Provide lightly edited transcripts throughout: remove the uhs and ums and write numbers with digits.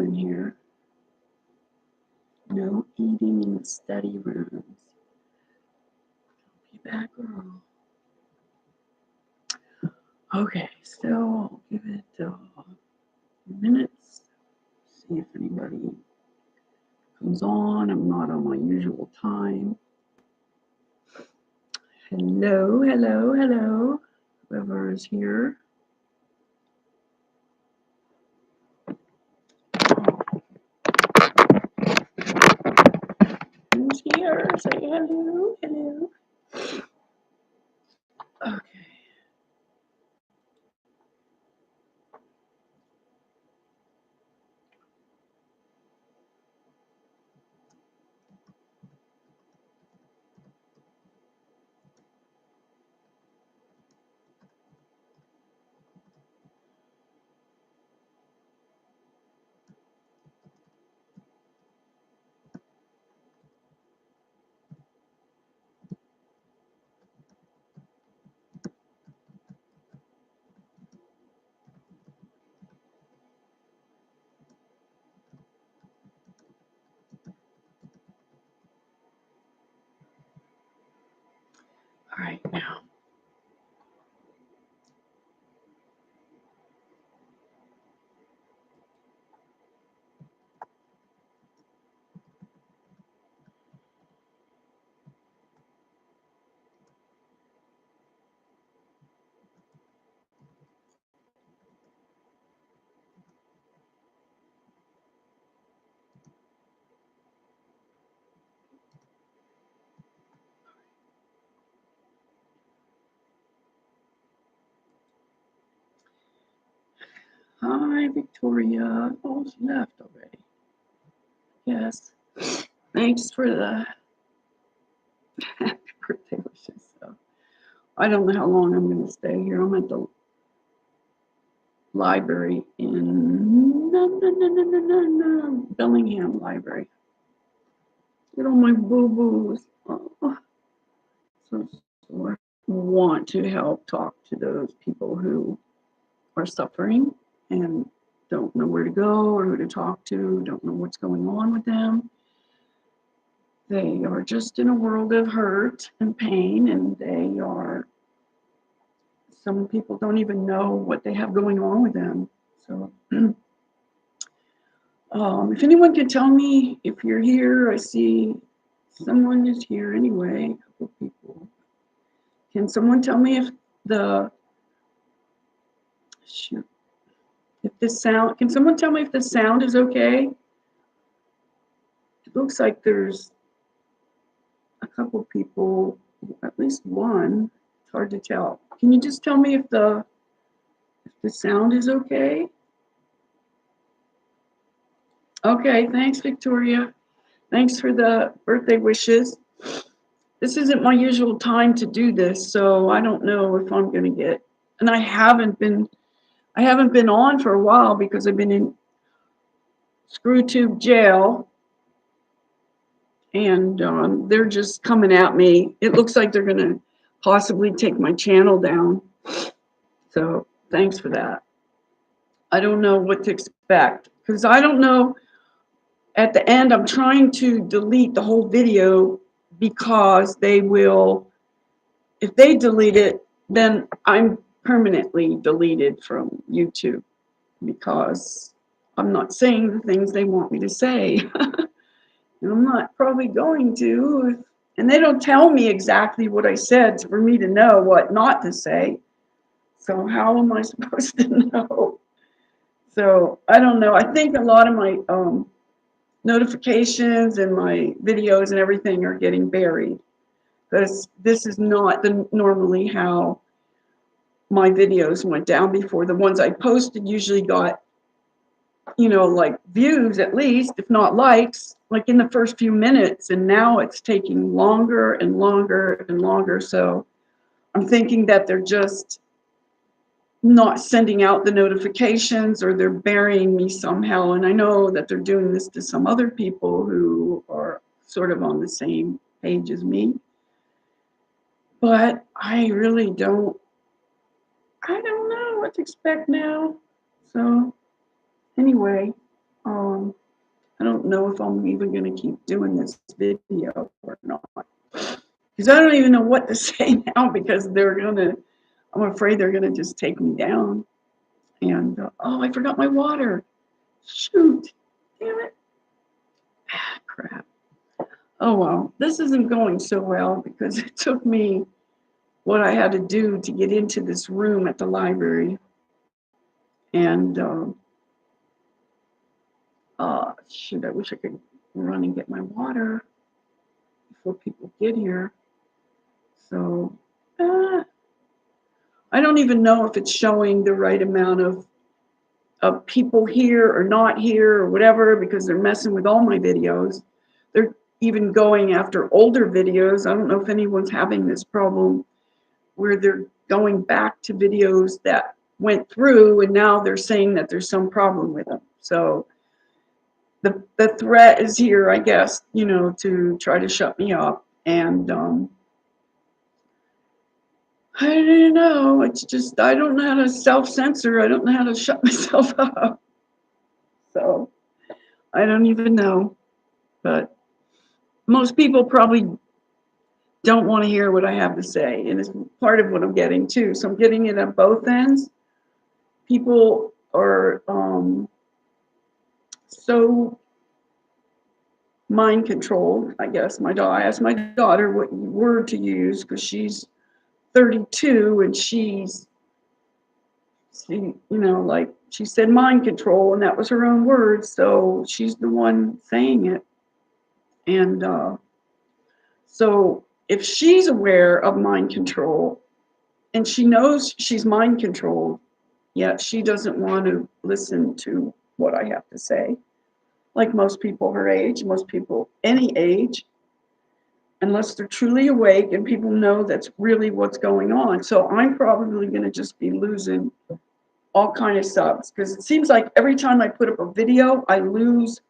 in here. No eating in the study rooms. Be back, girl. Okay, so I'll give it minutes. See if anybody comes on. I'm not on my usual time. Hello, hello, hello. Whoever is here. Who's here? Say hello, hello. Okay. All right, now. Hi, Victoria. Oh, she left already. Yes. Thanks for the happy birthday wishes. So, I don't know how long I'm going to stay here. I'm at the library in Bellingham Library. Get all my boo-boos. Oh, so sore. Want to help talk to those people who are suffering and don't know where to go or who to talk to, don't know what's going on with them. They are just in a world of hurt and pain, and some people don't even know what they have going on with them. So, if anyone can tell me if you're here, I see someone is here anyway, a couple people. Can someone tell me if can someone tell me if the sound is okay? It looks like there's a couple people, at least one. It's hard to tell. Can you just tell me if the sound is okay? Okay, thanks, Victoria. Thanks for the birthday wishes. This isn't my usual time to do this, so I don't know if I'm going to get. And I haven't been on for a while because I've been in Screwtube jail, and they're just coming at me. It looks like they're going to possibly take my channel down. So thanks for that. I don't know what to expect because I don't know. At the end, I'm trying to delete the whole video because they will, if they delete it, then I'm permanently deleted from YouTube because I'm not saying the things they want me to say. And I'm not probably going to. And they don't tell me exactly what I said for me to know what not to say. So how am I supposed to know? So I don't know. I think a lot of my notifications and my videos and everything are getting buried because this is not normally how my videos went down before. The ones I posted usually got, like views at least, if not likes, like in the first few minutes. And now it's taking longer and longer and longer. So I'm thinking that they're just not sending out the notifications or they're burying me somehow. And I know that they're doing this to some other people who are sort of on the same page as me. But I really don't know what to expect now. So anyway, I don't know if I'm even going to keep doing this video or not. Because I don't even know what to say now because I'm afraid they're going to just take me down. And, oh, I forgot my water. Shoot. Damn it. Ah, crap. Oh, well, this isn't going so well because it took me what I had to do to get into this room at the library. And, shoot, I wish I could run and get my water before people get here. So, I don't even know if it's showing the right amount of people here or not here or whatever because they're messing with all my videos. They're even going after older videos. I don't know if anyone's having this problem where they're going back to videos that went through and now they're saying that there's some problem with them. So the threat is here, I guess, you know, to try to shut me up. And I don't know. It's just, I don't know how to self-censor. I don't know how to shut myself up. So I don't even know. But most people probably don't want to hear what I have to say. And it's part of what I'm getting too. So I'm getting it at both ends. People are so mind controlled, I guess. I asked my daughter what word to use because she's 32 and she, you know, like she said mind control and that was her own word. So she's the one saying it. And so if she's aware of mind control and she knows she's mind controlled, yet she doesn't want to listen to what I have to say. Like most people her age, most people any age, unless they're truly awake and people know that's really what's going on. So I'm probably going to just be losing all kind of subs because it seems like every time I put up a video, I lose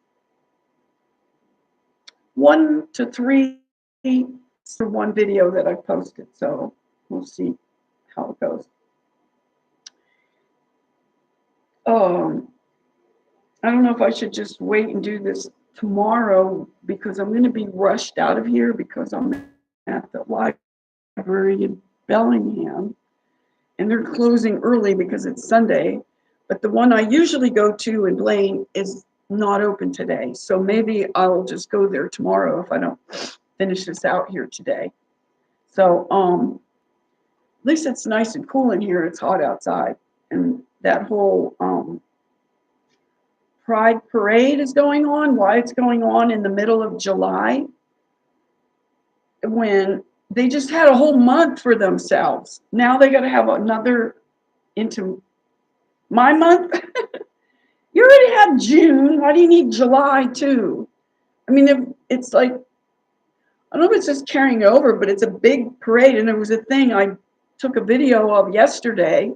1 to 3 for one video that I posted. So we'll see how it goes. I don't know if I should just wait and do this tomorrow because I'm going to be rushed out of here because I'm at the library in Bellingham and they're closing early because it's Sunday. But the one I usually go to in Blaine is not open today. So maybe I'll just go there tomorrow if I don't finish this out here today. So at least it's nice and cool in here. It's hot outside. And that whole Pride Parade is going on. Why it's going on in the middle of July when they just had a whole month for themselves. Now they got to have another into my month. You already have June. Why do you need July too? I mean, it's like, I don't know if it's just carrying over, but it's a big parade. And there was a thing I took a video of yesterday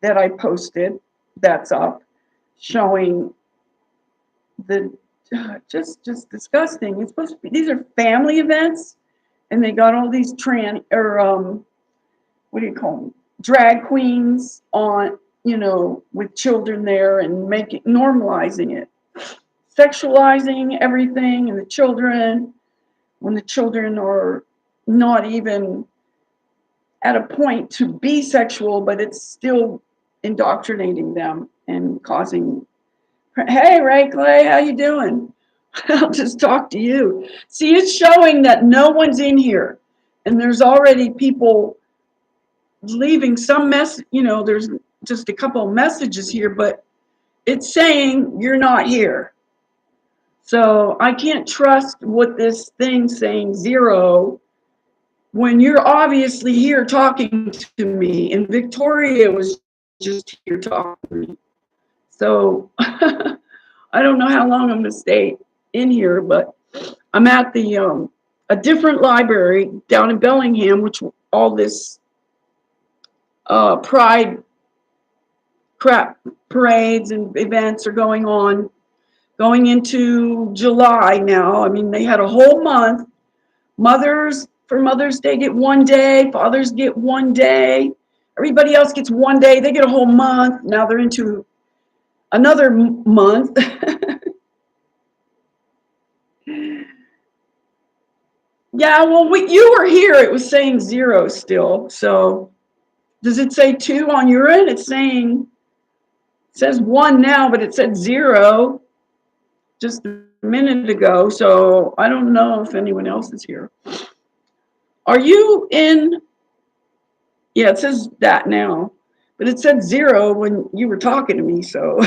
that I posted that's up showing the just disgusting. It's supposed to be, these are family events and they got all these what do you call them, drag queens on, you know, with children there and normalizing it, sexualizing everything and the children when the children are not even at a point to be sexual, but it's still indoctrinating them and causing. Hey, Ray Clay, how you doing? I'll just talk to you. See, it's showing that no one's in here. And there's already people leaving some mess, you know, there's just a couple of messages here, but it's saying you're not here. So I can't trust what this thing's saying 0 when you're obviously here talking to me. And Victoria was just here talking to me. So I don't know how long I'm going to stay in here, but I'm at the a different library down in Bellingham, which all this pride crap parades and events are going on, going into July now. I mean, they had a whole month. Mothers for Mother's Day get 1 day, fathers get 1 day, everybody else gets 1 day. They get a whole month. Now they're into another month. Yeah, well, you were here. It was saying 0 still. So does it say 2 on your end? It says 1 now, but it said 0 just a minute ago. So I don't know if anyone else is here. Are you in? Yeah, it says that now, but it said 0 when you were talking to me. So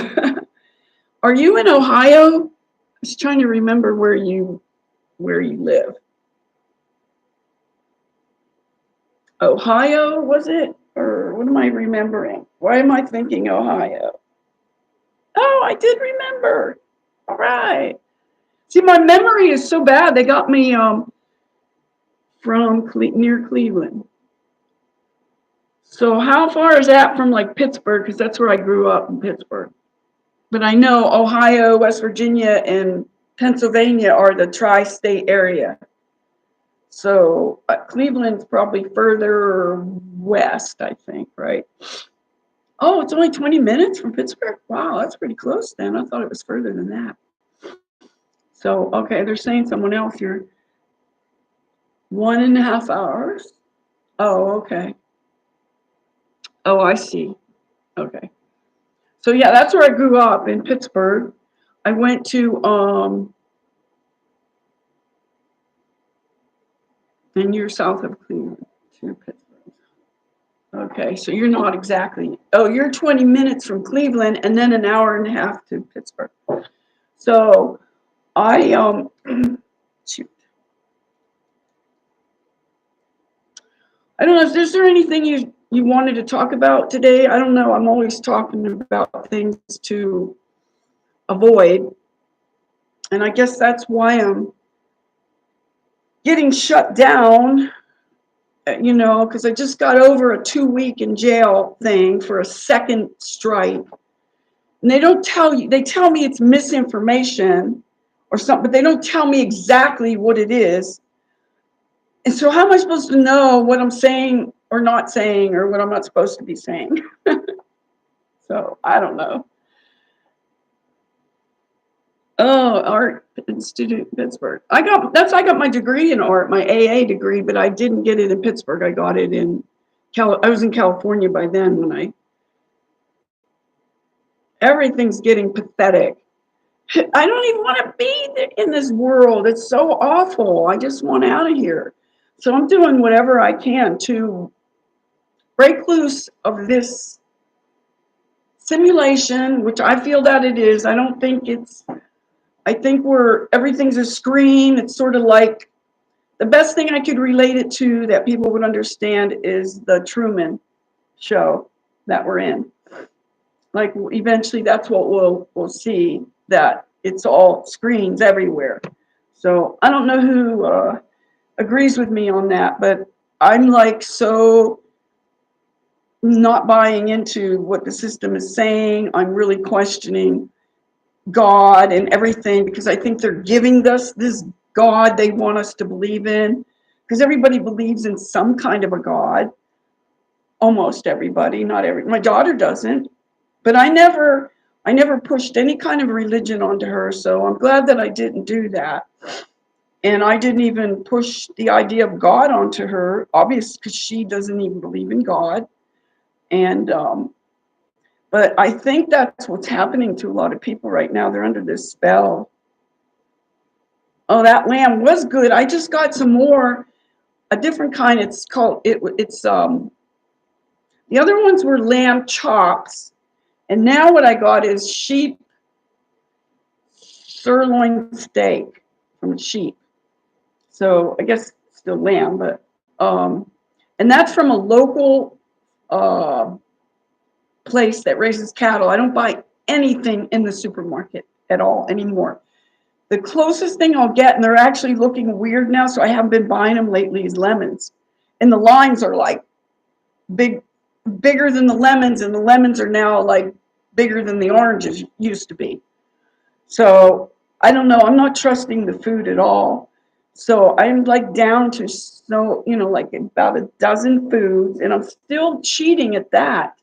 are you in Ohio? I was trying to remember where you live. Ohio, was it? Or what am I remembering? Why am I thinking Ohio? Oh, I did remember. All right. See, my memory is so bad. They got me from near Cleveland. So how far is that from like Pittsburgh? Because that's where I grew up, in Pittsburgh. But I know Ohio, West Virginia, and Pennsylvania are the tri-state area. So Cleveland's probably further west, I think, right? Oh, it's only 20 minutes from Pittsburgh? Wow, that's pretty close then. I thought it was further than that. So, okay, they're saying someone else here. 1.5 hours? Oh, okay. Oh, I see. Okay. So yeah, that's where I grew up, in Pittsburgh. I went to and you're south of Cleveland to Pittsburgh. Okay, so you're not exactly. Oh, you're 20 minutes from Cleveland and then an hour and a half to Pittsburgh. So I shoot. I don't know. Is there anything you wanted to talk about today? I don't know. I'm always talking about things to avoid, and I guess that's why I'm getting shut down. You know, because I just got over a 2-week in jail thing for a second strike. And they don't tell you, they tell me it's misinformation or something, but they don't tell me exactly what it is. And so how am I supposed to know what I'm saying or not saying, or what I'm not supposed to be saying? So I don't know. Oh, Art Institute in Pittsburgh. I got my degree in art, my AA degree, but I didn't get it in Pittsburgh. I got it in I was in California by then when everything's getting pathetic. I don't even want to be in this world. It's so awful. I just want out of here. So I'm doing whatever I can to break loose of this simulation, which I feel that it is. I don't think it's, I think everything's a screen. It's sort of like, the best thing I could relate it to that people would understand is the Truman Show that we're in. Like eventually that's what we'll see, that it's all screens everywhere. So I don't know who agrees with me on that, but I'm like so not buying into what the system is saying. I'm really questioning God and everything, because I think they're giving us this God they want us to believe in, because everybody believes in some kind of a God. Almost everybody, not every. My daughter doesn't, but I never pushed any kind of religion onto her, so I'm glad that I didn't do that. And I didn't even push the idea of God onto her, obviously, because she doesn't even believe in God. And but I think that's what's happening to a lot of people right now. They're under this spell. Oh, that lamb was good. I just got some more, a different kind. It's called it's the other ones were lamb chops, and now what I got is sheep sirloin steak from sheep. So I guess still lamb, but and that's from a local place that raises cattle. I don't buy anything in the supermarket at all anymore. The closest thing I'll get, and they're actually looking weird now, so I haven't been buying them lately, is lemons. And the lines are like bigger than the lemons, and the lemons are now like bigger than the oranges used to be. So I don't know. I'm not trusting the food at all. So I'm like down to like about a dozen foods, and I'm still cheating at that.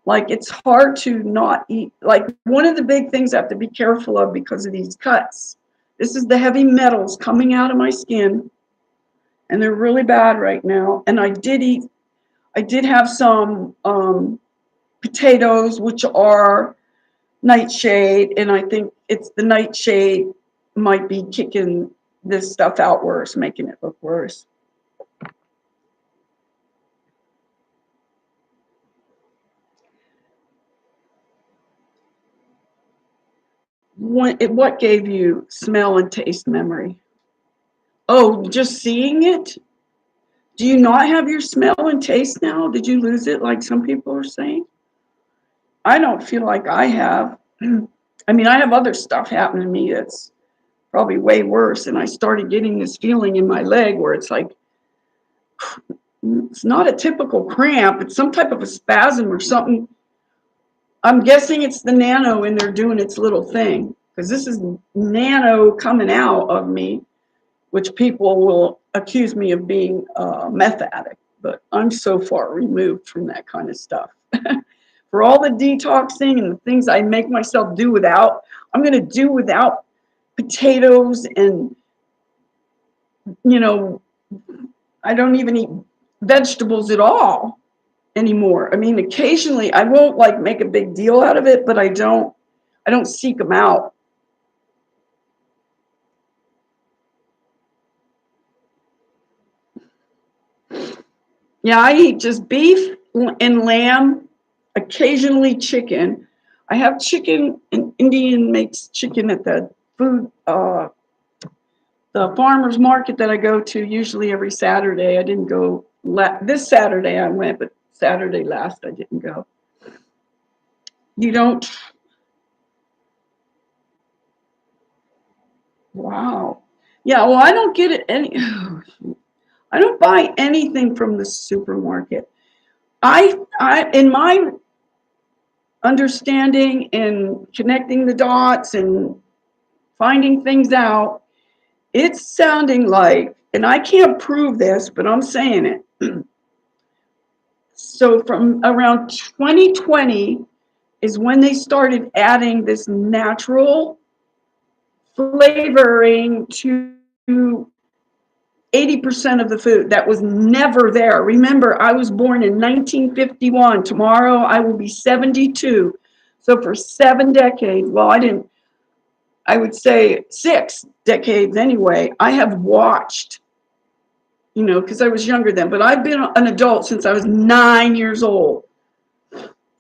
Like it's hard to not eat. Like one of the big things I have to be careful of because of these cuts This is the heavy metals coming out of my skin, and they're really bad right now. And I did have some potatoes, which are nightshade, and I think it's the nightshade might be kicking this stuff out worse, making it look worse. What gave you smell and taste memory? Oh, just seeing it? Do you not have your smell and taste now? Did you lose it like some people are saying? I don't feel like I have. I mean, I have other stuff happen to me that's probably way worse. And I started getting this feeling in my leg where it's like, it's not a typical cramp. It's some type of a spasm or something. I'm guessing it's the nano in there doing its little thing, because this is nano coming out of me, which people will accuse me of being a meth addict, but I'm so far removed from that kind of stuff. For all the detoxing and the things I make myself do without, I'm going to do without potatoes and, you know, I don't even eat vegetables at all anymore. I mean, occasionally I won't like make a big deal out of it, but I don't seek them out. Yeah, I eat just beef and lamb, occasionally chicken. I have chicken, and Indian makes chicken at the food, the farmer's market that I go to usually every Saturday. I didn't go this Saturday I went, but Saturday last I didn't go. You don't? Wow. Yeah, well, I don't get it any. I don't buy anything from the supermarket. In my understanding and connecting the dots and finding things out, it's sounding like, and I can't prove this, but I'm saying it. So from around 2020 is when they started adding this natural flavoring to 80% of the food that was never there. Remember, I was born in 1951. Tomorrow I will be 72. So for 7 decades, well, I would say 6 decades anyway, I have watched, because I was younger then, but I've been an adult since I was 9 years old.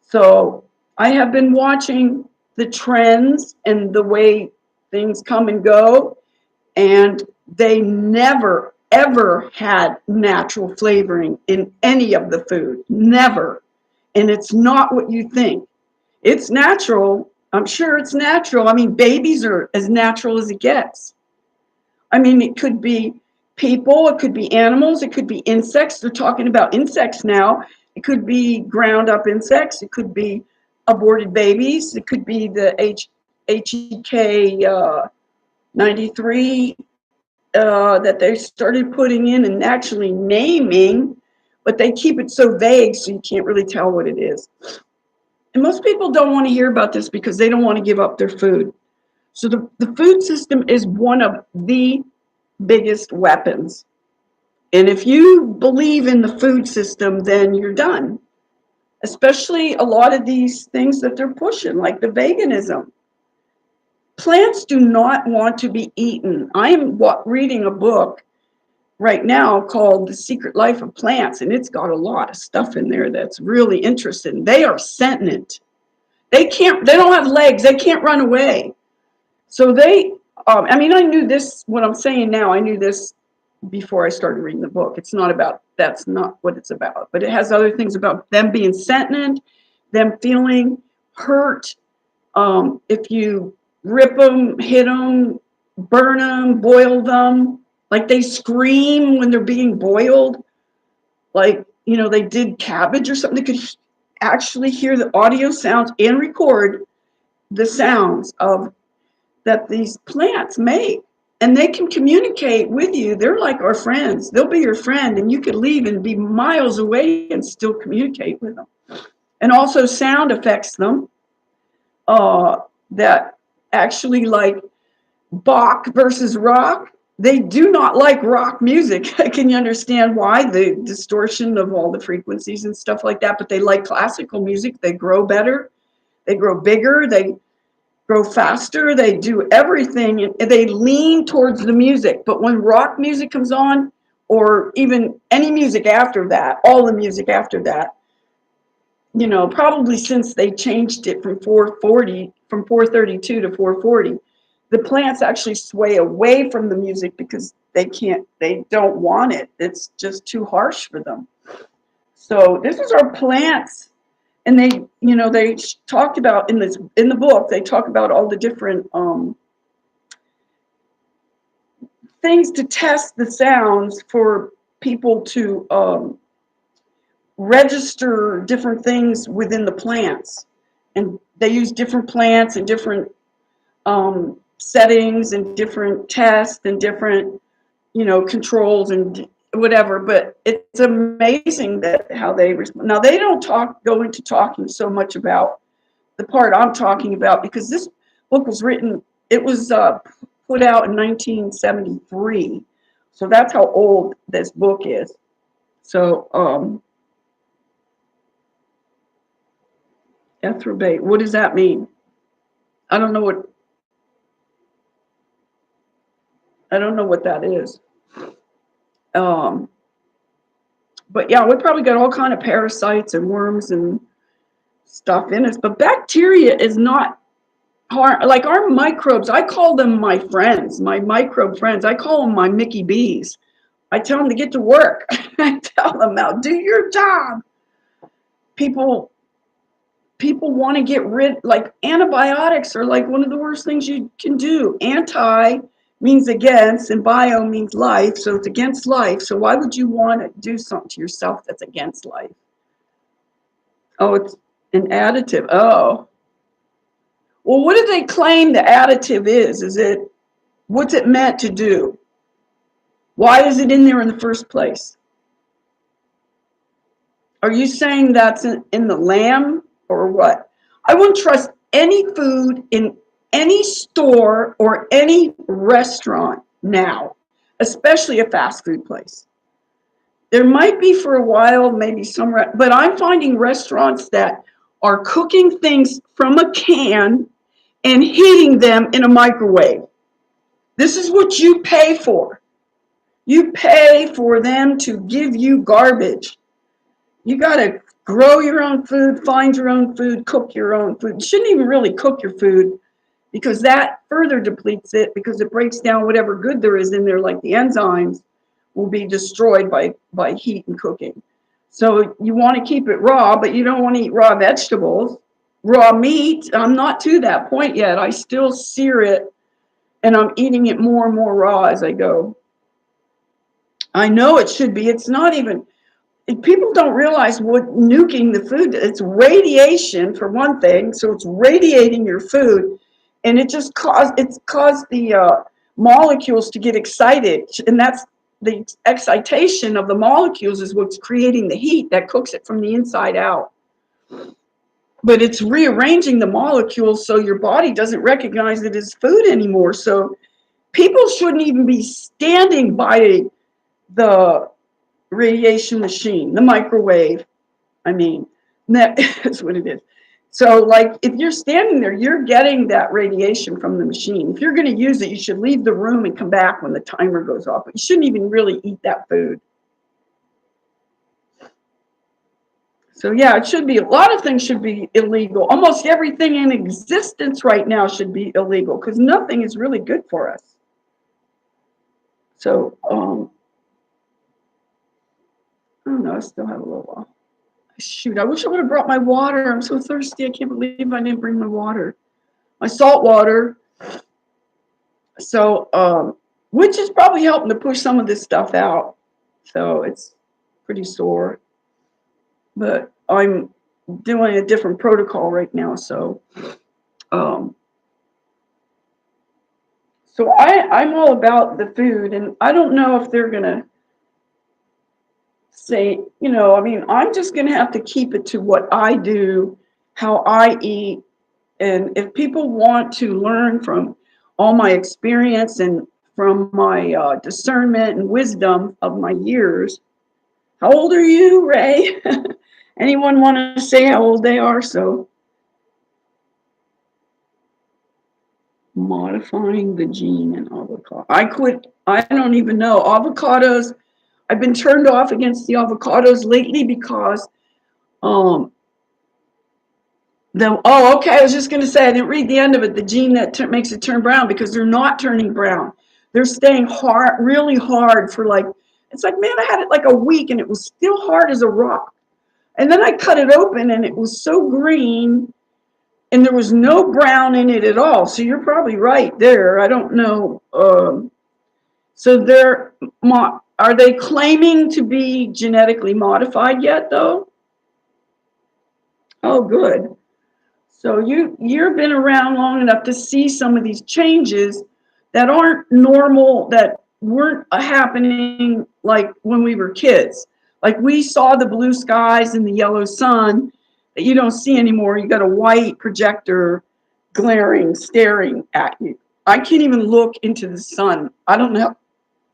So I have been watching the trends and the way things come and go, and they never, ever had natural flavoring in any of the food. Never. And it's not what you think. It's natural. I'm sure it's natural. I mean, babies are as natural as it gets. I mean, it could be people, it could be animals, it could be insects. They're talking about insects now. It could be ground up insects. It could be aborted babies. It could be the HEK 93 that they started putting in and actually naming, but they keep it so vague so you can't really tell what it is. And most people don't want to hear about this because they don't want to give up their food. So the food system is one of the biggest weapons. And if you believe in the food system, then you're done. Especially a lot of these things that they're pushing, like the veganism. Plants do not want to be eaten. I am reading a book right now called The Secret Life of Plants, and it's got a lot of stuff in there that's really interesting. They are sentient. They don't have legs. They can't run away. So I knew this, what I'm saying now, I knew this before I started reading the book. That's not what it's about, but it has other things about them being sentient, them feeling hurt. If you rip them, hit them, burn them, boil them, like they scream when they're being boiled, like, they did cabbage or something. They could actually hear the audio sounds and record the sounds of that these plants make, and they can communicate with you. They're like our friends. They'll be your friend, and you could leave and be miles away and still communicate with them. And also sound affects them, that actually like Bach versus rock. They do not like rock music. Can you understand why? The distortion of all the frequencies and stuff like that. But they like classical music. They grow better. They grow bigger. They grow faster. They do everything. And they lean towards the music. But when rock music comes on, or even any music after that, all the music after that, you know, probably since they changed it from 432 to 440, the plants actually sway away from the music because they don't want it. It's just too harsh for them. So this is our plants. And they, you know, they talked about in the book, they talk about all the different things to test the sounds for people to register different things within the plants. And they use different plants and different settings and different tests and different, you know, controls and whatever. But it's amazing that how they respond. Now they don't go into talking so much about the part I'm talking about, because this book was written, it was put out in 1973. So that's how old this book is. So Ethrebate, what does that mean? I don't know what that is. But yeah, we probably got all kind of parasites and worms and stuff in us. But bacteria is not hard. Like our microbes, I call them my friends, my microbe friends. I call them my Mickey B's. I tell them to get to work. I tell them now, do your job. People want to get rid, like antibiotics are like one of the worst things you can do. Anti means against and bio means life, so it's against life. So why would you want to do something to yourself that's against life? Oh, it's an additive. Oh, well, what do they claim the additive is? What's it meant to do? Why is it in there in the first place? Are you saying that's in the lamb or what? I wouldn't trust any food in any store or any restaurant now, especially a fast food place. There might be for a while, maybe but I'm finding restaurants that are cooking things from a can and heating them in a microwave. This is what you pay for. You pay for them to give you garbage. You got to grow your own food, find your own food, cook your own food. You shouldn't even really cook your food, because that further depletes it, because it breaks down whatever good there is in there, like the enzymes will be destroyed by heat and cooking. So you want to keep it raw, but you don't want to eat raw vegetables. Raw meat, I'm not to that point yet. I still sear it, and I'm eating it more and more raw as I go. I know it should be. It's not even, people don't realize what nuking the food, it's radiation for one thing. So it's radiating your food, and it's caused the molecules to get excited, and that's the excitation of the molecules is what's creating the heat that cooks it from the inside out. But it's rearranging the molecules so your body doesn't recognize it as food anymore. So people shouldn't even be standing by the radiation machine, the microwave. I mean, that is what it is. So like if you're standing there, you're getting that radiation from the machine. If you're going to use it, you should leave the room and come back when the timer goes off. But you shouldn't even really eat that food. So yeah, it should be, a lot of things should be illegal. Almost everything in existence right now should be illegal, because nothing is really good for us. So, I don't know, I still have a little while. Shoot, I wish I would have brought my water. I'm so thirsty. I can't believe I didn't bring my water. My salt water. So, which is probably helping to push some of this stuff out. So it's pretty sore. But I'm doing a different protocol right now. So, I'm all about the food, and I don't know if they're going to say, you know, I mean, I'm just going to have to keep it to what I do, how I eat. And if people want to learn from all my experience and from my discernment and wisdom of my years. How old are you, Ray? Anyone want to say how old they are? So, modifying the gene in avocado. I quit. I don't even know. Avocados, I've been turned off against the avocados lately because um, okay, I was just going to say, I didn't read the end of it, the gene that makes it turn brown, because they're not turning brown. They're staying hard, really hard for like, it's like, man, I had it like a week and it was still hard as a rock. And then I cut it open and it was so green and there was no brown in it at all. So you're probably right there. I don't know. So are they claiming to be genetically modified yet though? Oh, good. So you've been around long enough to see some of these changes that aren't normal, that weren't happening like when we were kids. Like we saw the blue skies and the yellow sun that you don't see anymore. You got a white projector glaring, staring at you. I can't even look into the sun. I don't know.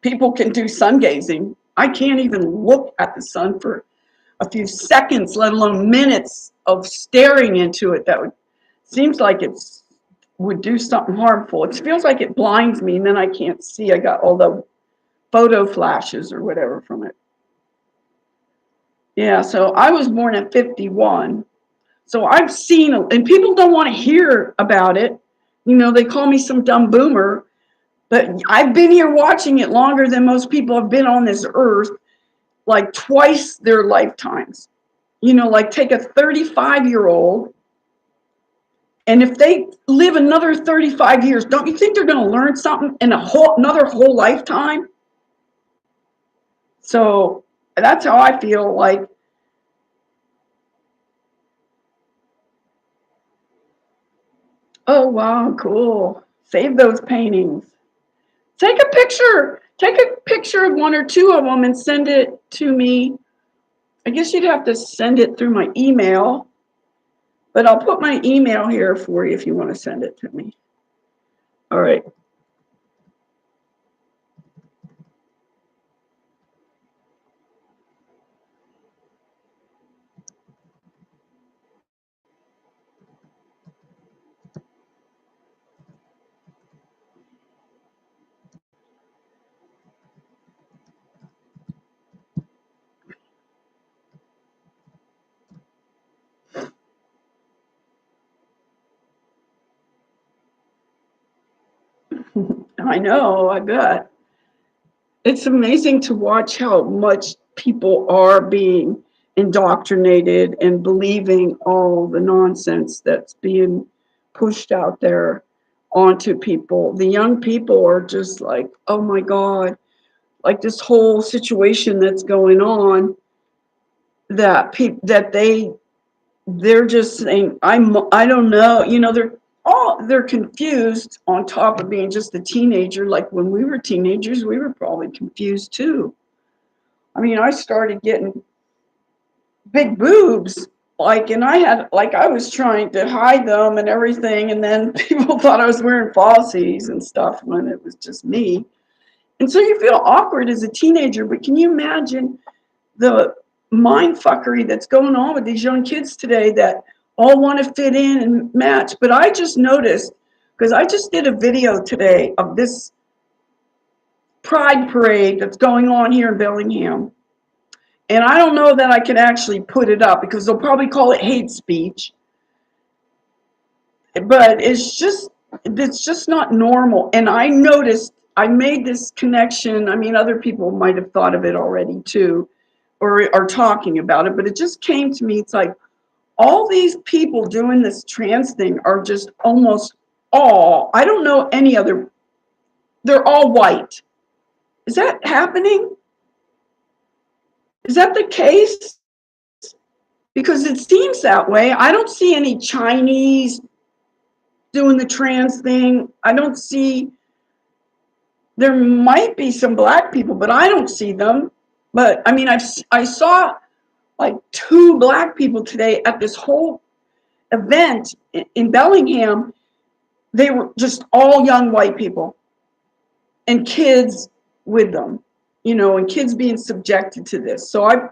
People can do sun gazing. I can't even look at the sun for a few seconds, let alone minutes of staring into it. That would seems like it would do something harmful. It feels like it blinds me and then I can't see. I got all the photo flashes or whatever from it. Yeah, so I was born at 51. So I've seen, and people don't want to hear about it. You know, they call me some dumb boomer, but I've been here watching it longer than most people have been on this earth, like twice their lifetimes. You know, like take a 35-year-old, and if they live another 35 years, don't you think they're going to learn something in another whole lifetime? So that's how I feel like. Oh, wow, cool. Save those paintings. Take a picture. Take a picture of one or two of them and send it to me. I guess you'd have to send it through my email, but I'll put my email here for you if you want to send it to me. All right. I know, I bet. It's amazing to watch how much people are being indoctrinated and believing all the nonsense that's being pushed out there onto people. The young people are just like, oh my God, like this whole situation that's going on, that they're just saying, I don't know, you know, they're confused on top of being just a teenager. Like when we were teenagers, we were probably confused too. I mean, I started getting big boobs, like, and I was trying to hide them and everything, and then people thought I was wearing falsies and stuff when it was just me. And so you feel awkward as a teenager, but can you imagine the mind fuckery that's going on with these young kids today that all want to fit in and match? But I just noticed, because I just did a video today of this pride parade that's going on here in Bellingham. And I don't know that I can actually put it up because they'll probably call it hate speech. But it's just not normal. And I noticed, I made this connection. I mean, other people might have thought of it already too, or are talking about it, but it just came to me. It's like all these people doing this trans thing are just almost all, I don't know any other, they're all white. Is that happening? Is that the case? Because it seems that way. I don't see any Chinese doing the trans thing. I don't see, there might be some black people, but I don't see them. But I mean, I saw like 2 black people today at this whole event in Bellingham, they were just all young white people and kids with them, you know, and kids being subjected to this. So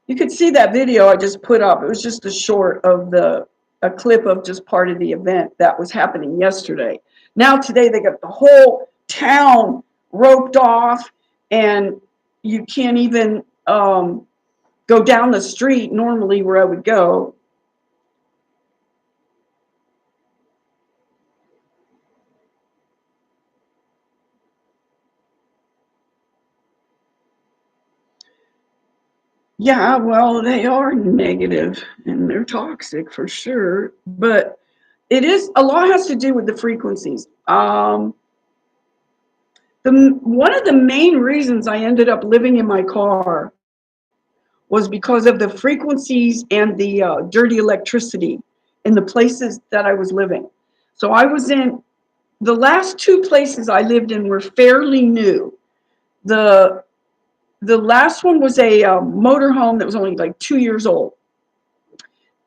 you could see that video I just put up. It was just a clip of just part of the event that was happening yesterday. Now today they got the whole town roped off, and you can't even go down the street normally where I would go. Yeah, well, they are negative and they're toxic for sure, but a lot has to do with the frequencies. One of the main reasons I ended up living in my car was because of the frequencies and the dirty electricity in the places that I was living. So I was in the last two places I lived in were fairly new. The last one was a motorhome that was only like 2 years old.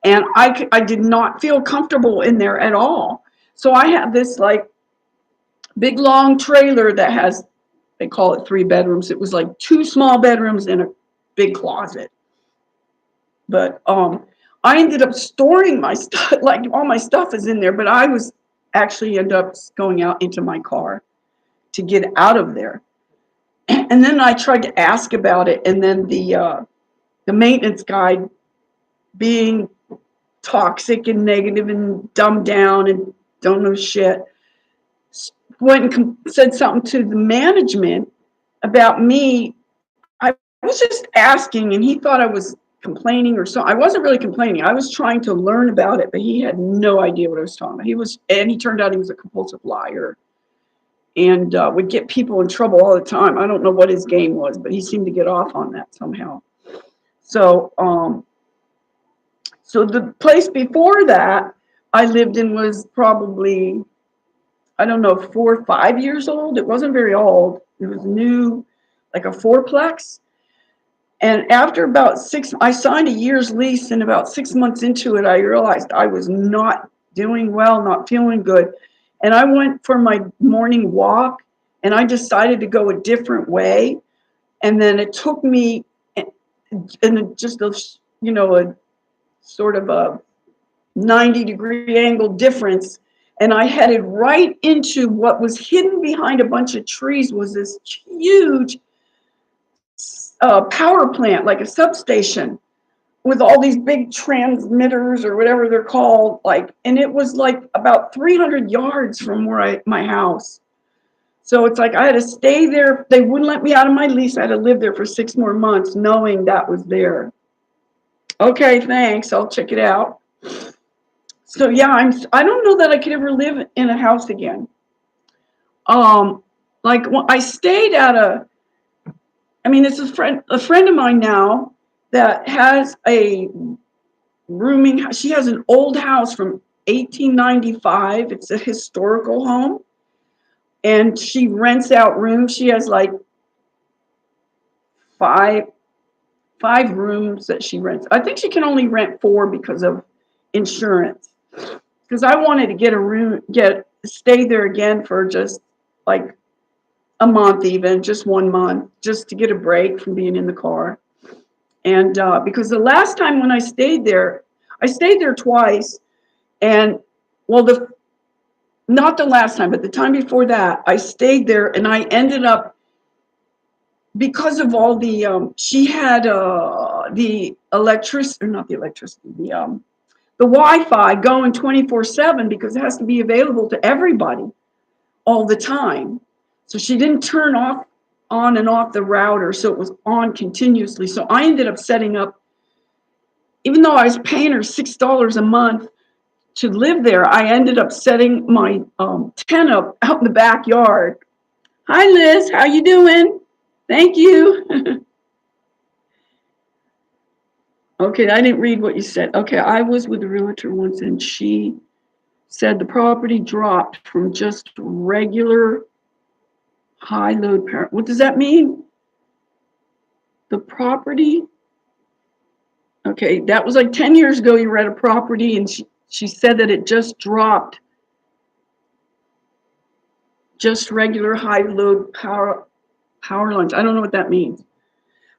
And I did not feel comfortable in there at all. So I had this like big long trailer that has, they call it 3 bedrooms. It was like 2 small bedrooms and a big closet. But I ended up storing my stuff, like all my stuff is in there, but I was actually end up going out into my car to get out of there. And then I tried to ask about it, and then the maintenance guy, being toxic and negative and dumbed down and don't know shit, went and said something to the management about me. I was just asking, and he thought I was complaining or something. I wasn't really complaining. I was trying to learn about it, but he had no idea what I was talking about. He turned out he was a compulsive liar and would get people in trouble all the time. I don't know what his game was, but he seemed to get off on that somehow. So, so the place before that I lived in was probably, I don't know, 4 or 5 years old. It wasn't very old. It was new, like a fourplex. And after about I signed a year's lease, and about 6 months into it, I realized I was not doing well, not feeling good. And I went for my morning walk, and I decided to go a different way. And then it took me, and just a, you know, a sort of a 90-degree angle difference. And I headed right into what was hidden behind a bunch of trees was this huge power plant, like a substation, with all these big transmitters or whatever they're called, like, and it was like about 300 yards from my house. So it's like I had to stay there. They wouldn't let me out of my lease. I had to live there for 6 more months knowing that was there. Okay, thanks. I'll check it out. So yeah, I don't know that I could ever live in a house again. Like I stayed at it's a friend of mine now that has a rooming. She has an old house from 1895. It's a historical home, and she rents out rooms. She has like five rooms that she rents. I think she can only rent 4 because of insurance. Because I wanted to stay there again for just like a month, even just 1 month, just to get a break from being in the car. And because the last time when I stayed there twice, and well, not the last time, but the time before that, I stayed there, and I ended up, because of all the she had the electricity, or not the electricity, the Wi-Fi going 24/7, because it has to be available to everybody all the time. So she didn't turn on and off the router, so it was on continuously. So I ended up setting up, even though I was paying her $6 a month to live there, I ended up setting my tent up out in the backyard. Hi, Liz, how you doing? Thank you. Okay, I didn't read what you said. Okay, I was with a realtor once, and she said the property dropped from just regular high load power. What does that mean? The property? Okay, that was like 10 years ago. You read a property, and she said that it just dropped just regular high load power lines. I don't know what that means.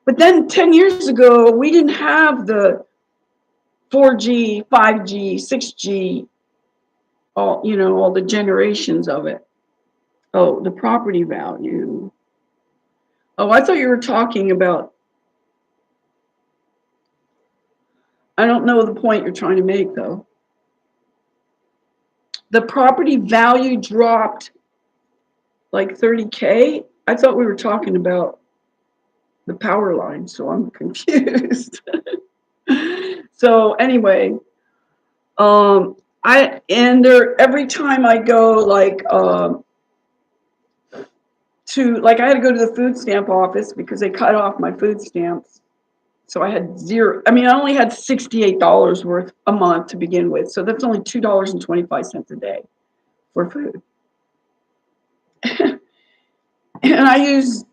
But then 10 years ago, we didn't have the 4G, 5G, 6G, all the generations of it. Oh, the property value. Oh, I thought you were talking about, I don't know the point you're trying to make though. The property value dropped like 30K. I thought we were talking about the power line, so I'm confused. So anyway, every time I go I had to go to the food stamp office because they cut off my food stamps. So I had zero. I mean, I only had $68 worth a month to begin with. So that's only $2.25 a day for food. And I use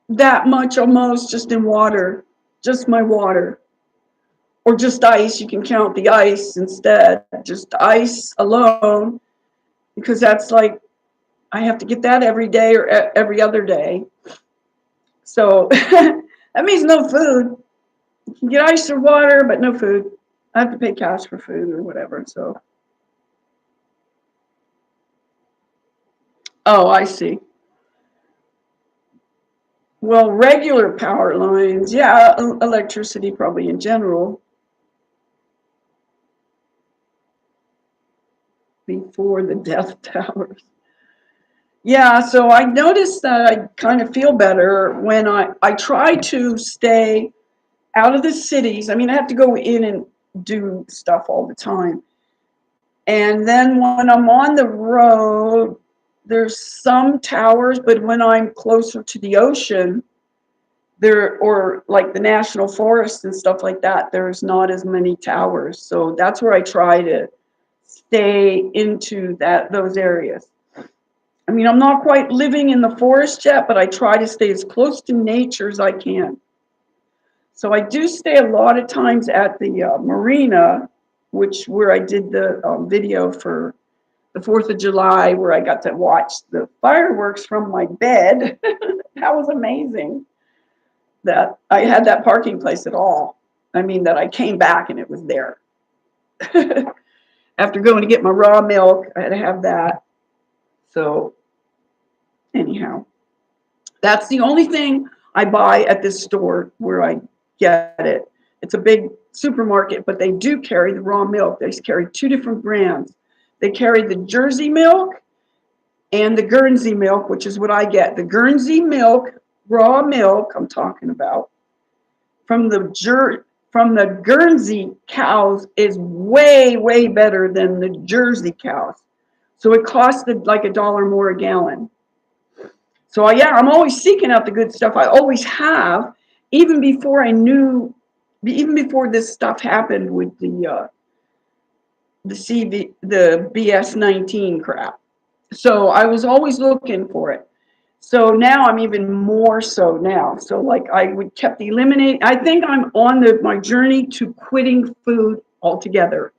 that much almost just in water, just my water, or just ice. You can count the ice instead, just ice alone, because that's like, I have to get that every day or every other day. So that means no food. You can get ice or water, but no food. I have to pay cash for food or whatever. So, oh, I see. Well, regular power lines, yeah, electricity probably in general. Before the death towers. Yeah, so I noticed that I kind of feel better when I try to stay out of the cities. I mean, I have to go in and do stuff all the time. And then when I'm on the road, there's some towers, but when I'm closer to the ocean, or like the national forest and stuff like that, there's not as many towers. So that's where I try to stay into those areas. I mean, I'm not quite living in the forest yet, but I try to stay as close to nature as I can. So I do stay a lot of times at the marina, where I did the video for the 4th of July, where I got to watch the fireworks from my bed. That was amazing that I had that parking place at all. I mean, that I came back and it was there. After going to get my raw milk, I had to have that. So anyhow, that's the only thing I buy at this store where I get it. It's a big supermarket, but they do carry the raw milk. They carry 2 different brands. They carry the Jersey milk and the Guernsey milk, which is what I get. The Guernsey milk, raw milk I'm talking about, from the Guernsey cows is way, way better than the Jersey cows. So it costed like $1 more a gallon. So yeah, I'm always seeking out the good stuff. I always have, even before this stuff happened with the BS19 crap. So I was always looking for it. So now I'm even more so now. So like kept eliminating. I think I'm on my journey to quitting food altogether.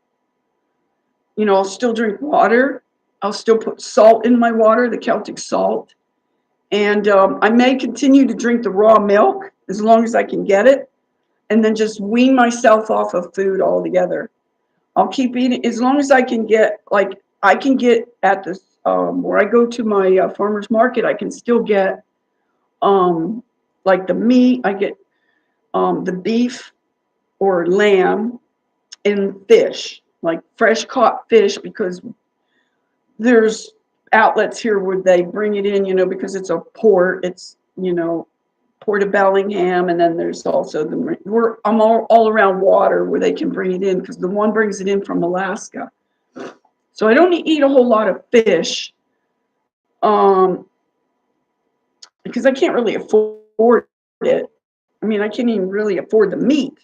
I'll still drink water. I'll still put salt in my water, the Celtic salt. And I may continue to drink the raw milk as long as I can get it, and then just wean myself off of food altogether. I'll keep eating as long as I can get, I can get at this, where I go to my farmer's market, I can still get like the meat, I get the beef or lamb and fish, like fresh caught fish, because there's outlets here where they bring it in, because it's a port. It's, Port of Bellingham, and then there's also I'm all around water where they can bring it in, because the one brings it in from Alaska. So I don't eat a whole lot of fish, because I can't really afford it. I mean, I can't even really afford the meat.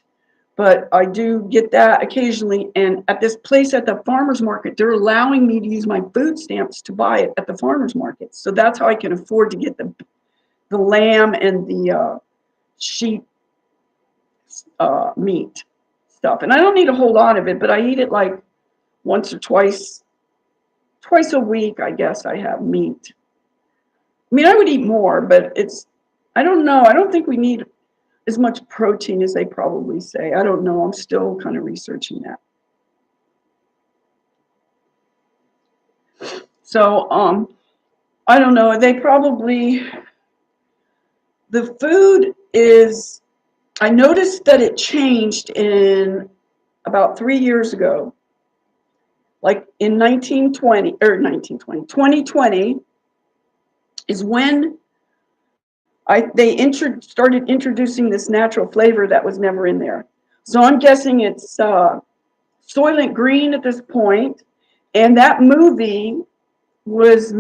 But I do get that occasionally. And at this place at the farmer's market, they're allowing me to use my food stamps to buy it at the farmer's market. So that's how I can afford to get the lamb and the sheep meat stuff. And I don't need a whole lot of it, but I eat it like once or twice twice a week, I guess I have meat. I mean, I would eat more, but I don't know. I don't think we need as much protein as they probably say. I don't know. I'm still kind of researching that. So, I don't know. The food is, I noticed that it changed in about 3 years ago. Like in 2020 is when they started introducing this natural flavor that was never in there. So I'm guessing it's Soylent Green at this point. And that movie was,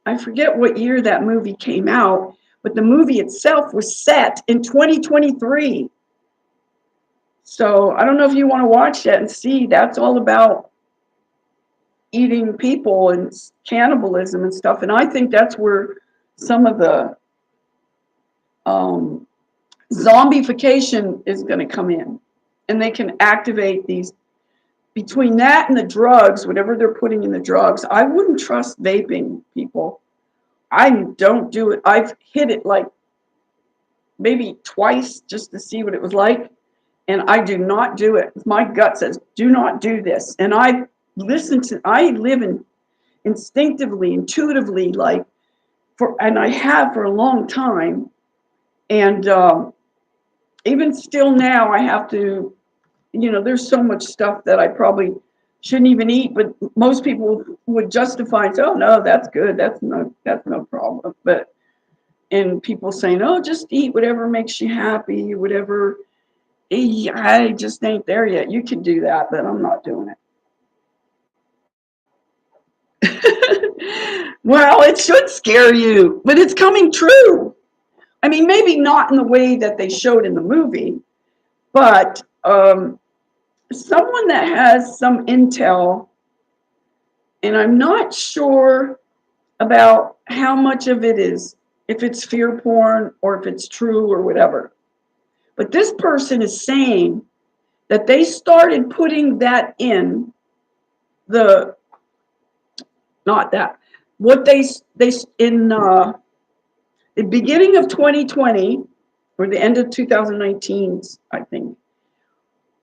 I forget what year that movie came out, but the movie itself was set in 2023. So I don't know if you want to watch that and see. That's all about eating people and cannibalism and stuff. And I think that's where some of the zombification is going to come in. And they can activate these. Between that and the drugs, whatever they're putting in the drugs, I wouldn't trust vaping, people. I don't do it. I've hit it like maybe twice just to see what it was like. And I do not do it. My gut says, do not do this. And I live instinctively, intuitively, and I have for a long time. And even still now, I have to, there's so much stuff that I probably shouldn't even eat, but most people would justify and say, oh no, that's good. That's no problem. And people saying, oh, just eat whatever makes you happy, whatever. I just ain't there yet. You can do that, but I'm not doing it. Well, it should scare you, but it's coming true. I mean, maybe not in the way that they showed in the movie, but someone that has some intel, and I'm not sure about how much of it is, if it's fear porn or if it's true or whatever. But this person is saying that they started putting that in the, not that, what they in the beginning of 2020 or the end of 2019, I think,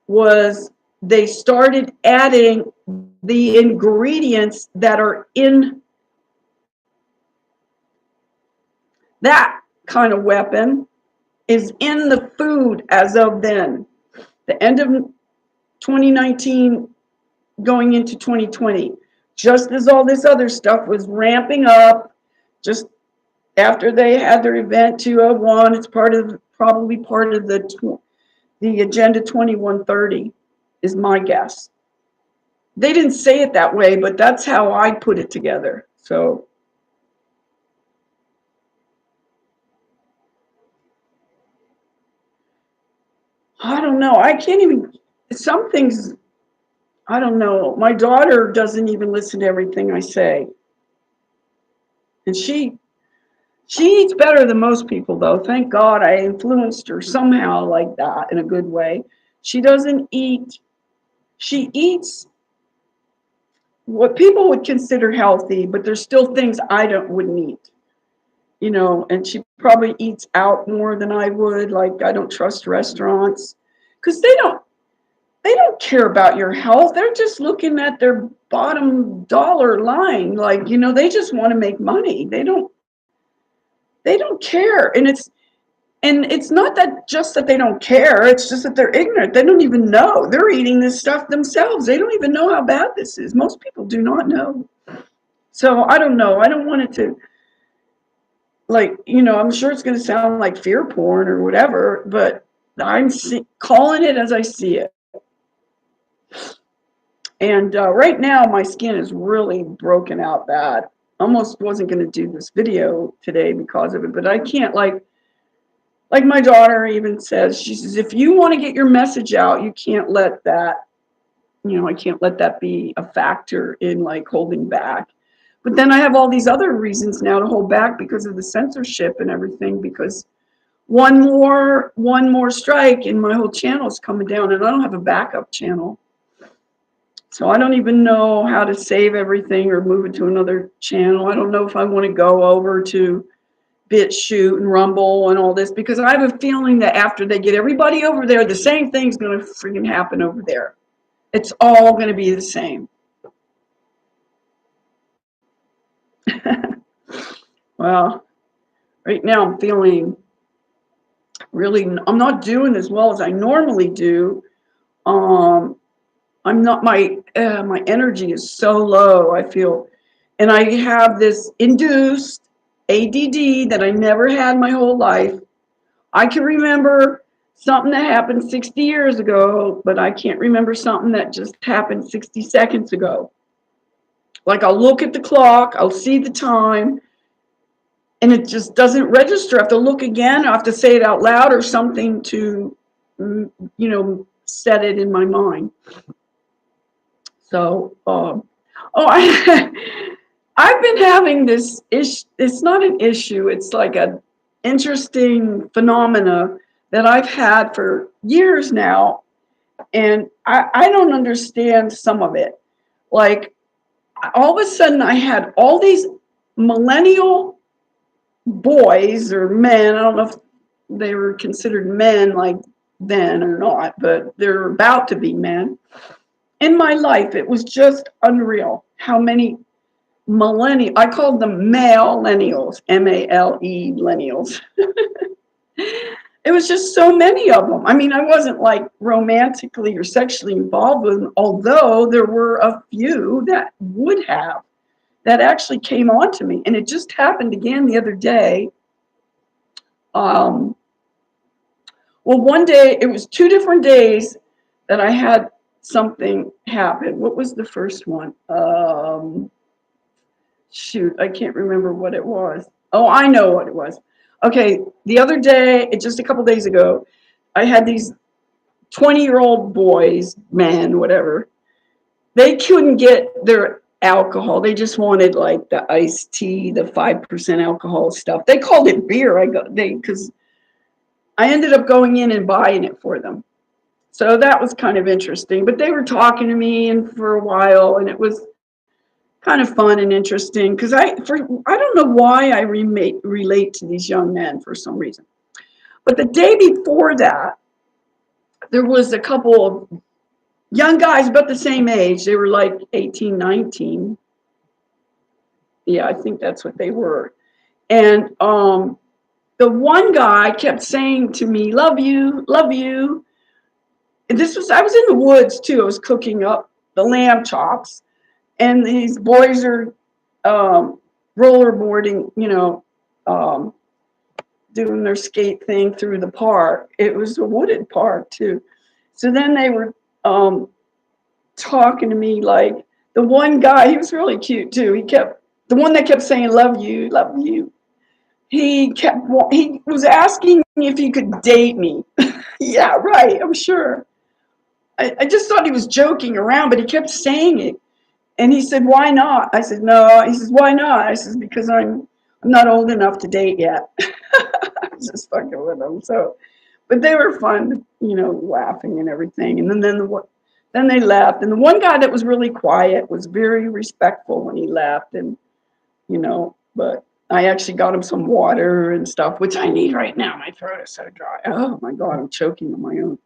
was they started adding the ingredients that are in that kind of weapon is in the food as of then. The end of 2019 going into 2020, just as all this other stuff was ramping up, just after they had their event 201, it's probably part of the Agenda 2130 is my guess. They didn't say it that way, but that's how I put it together. So I don't know. I can't even, some things, I don't know. My daughter doesn't even listen to everything I say. And she eats better than most people, though. Thank God I influenced her somehow like that in a good way. She doesn't eat, she eats what people would consider healthy, but there's still things I wouldn't eat. And she probably eats out more than I would. Like, I don't trust restaurants because they don't care about your health. They're just looking at their bottom dollar line. Like, they just want to make money. They don't care. And it's not that just that they don't care. It's just that they're ignorant. They don't even know. They're eating this stuff themselves. They don't even know how bad this is. Most people do not know. So I don't know. I don't want it to, I'm sure it's going to sound like fear porn or whatever, but I'm calling it as I see it. And right now, my skin is really broken out bad. Almost wasn't going to do this video today because of it, but I can't, like my daughter even says, she says, if you want to get your message out, you can't let that, I can't let that be a factor in like holding back. But then I have all these other reasons now to hold back because of the censorship and everything, because one more strike and my whole channel is coming down, and I don't have a backup channel. So I don't even know how to save everything or move it to another channel. I don't know if I want to go over to BitChute and Rumble and all this, because I have a feeling that after they get everybody over there, the same thing's going to freaking happen over there. It's all going to be the same. Well, right now I'm feeling really, I'm not doing as well as I normally do. I'm not, my energy is so low, I feel, and I have this induced ADD that I never had my whole life. I can remember something that happened 60 years ago, but I can't remember something that just happened 60 seconds ago. Like, I'll look at the clock, I'll see the time, and it just doesn't register. I have to look again, I have to say it out loud or something to, set it in my mind. So, I've been having this issue. It's not an issue. It's like an interesting phenomena that I've had for years now, and I don't understand some of it. Like, all of a sudden, I had all these millennial boys or men. I don't know if they were considered men like then or not, but they're about to be men. In my life, it was just unreal how many millennials, I called them male-lennials, M-A-L-E millennials. It was just so many of them. I mean, I wasn't like romantically or sexually involved with them, although there were a few that would have, that actually came on to me. And it just happened again the other day. Well, one day, it was 2 different days that I had something happen. What was the first one? Shoot, I can't remember what it was. Oh, I know what it was. Okay, the other day, just a couple days ago, I had these 20-year-old boys, men, whatever. They couldn't get their alcohol. They just wanted like the iced tea, the 5% alcohol stuff. They called it beer. Because I ended up going in and buying it for them. So that was kind of interesting. But they were talking to me and for a while, and it was kind of fun and interesting because I don't know why I relate to these young men for some reason. But the day before that, there was a couple of young guys about the same age. They were like 18, 19. Yeah, I think that's what they were. And the one guy kept saying to me, "Love you, love you." And I was in the woods too. I was cooking up the lamb chops. And these boys are rollerboarding, doing their skate thing through the park. It was a wooded park too. So then they were talking to me, like the one guy, he was really cute too. The one that kept saying, "Love you, love you." He was asking me if he could date me. Yeah, right, I'm sure. I just thought he was joking around, but he kept saying it. And he said, "Why not?" I said, "No." He says, "Why not?" I said, "Because I'm not old enough to date yet." I was just fucking with them. So, but they were fun, laughing and everything. And then they left. And the one guy that was really quiet was very respectful when he left. And but I actually got him some water and stuff, which I need right now. My throat is so dry. Oh my God, I'm choking on my own.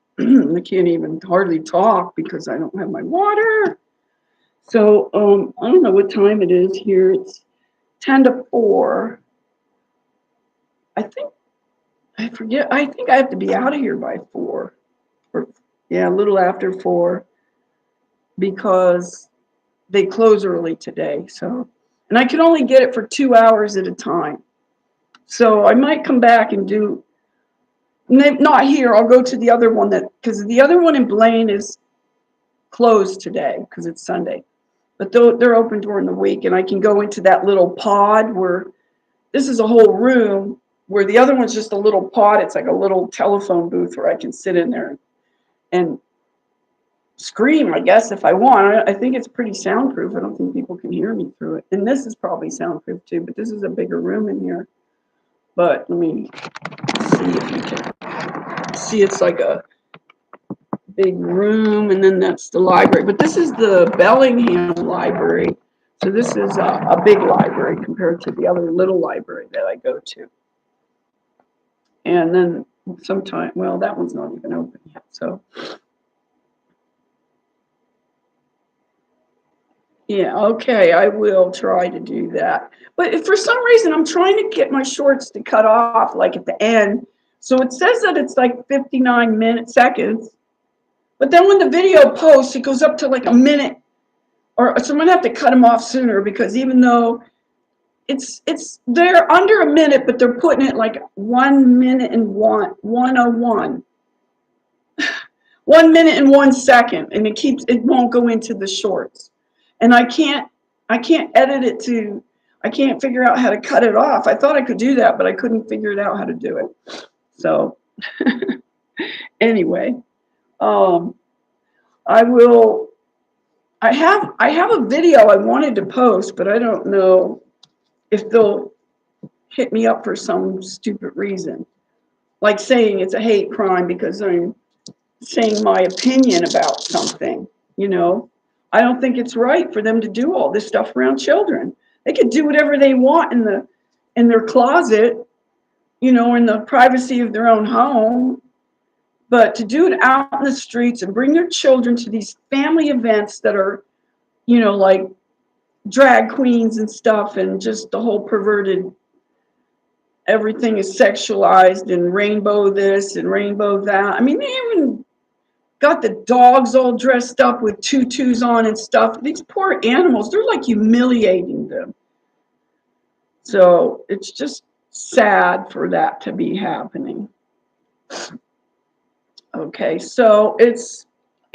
I can't even hardly talk because I don't have my water. So I don't know what time it is here. It's 10 to 4. I forget. I think I have to be out of here by 4. Or, yeah, a little after 4 because they close early today. So, and I can only get it for 2 hours at a time. So I might come back and do, not here. I'll go to the other one because the other one in Blaine is closed today because it's Sunday. But they're open during the week, and I can go into that little pod where this is a whole room where the other one's just a little pod. It's like a little telephone booth where I can sit in there and scream, I guess, if I want. I think it's pretty soundproof. I don't think people can hear me through it. And this is probably soundproof too, but this is a bigger room in here. But let me see if you can see. It's like a big room, and then that's the library. But this is the Bellingham Library. So this is a big library compared to the other little library that I go to. And then sometime, well, that one's not even open yet. So yeah, okay, I will try to do that. But if for some reason I'm trying to get my shorts to cut off like at the end. So it says that it's like 59 seconds. But then when the video posts, it goes up to like a minute. Or so I'm gonna have to cut them off sooner, because even though they're under a minute, but they're putting it like 1 minute and 101. 1 minute and 1 second, and it won't go into the shorts. And I can't edit it to, I can't figure out how to cut it off. I thought I could do that, but I couldn't figure it out how to do it. So anyway, I have a video I wanted to post, but I don't know if they'll hit me up for some stupid reason, like saying it's a hate crime because I'm saying my opinion about something. I don't think it's right for them to do all this stuff around children. They could do whatever they want in their closet, in the privacy of their own home. But to do it out in the streets and bring their children to these family events that are, like drag queens and stuff, and just the whole perverted, everything is sexualized and rainbow this and rainbow that. I mean, they even got the dogs all dressed up with tutus on and stuff. These poor animals, they're like humiliating them. So it's just sad for that to be happening. Okay, so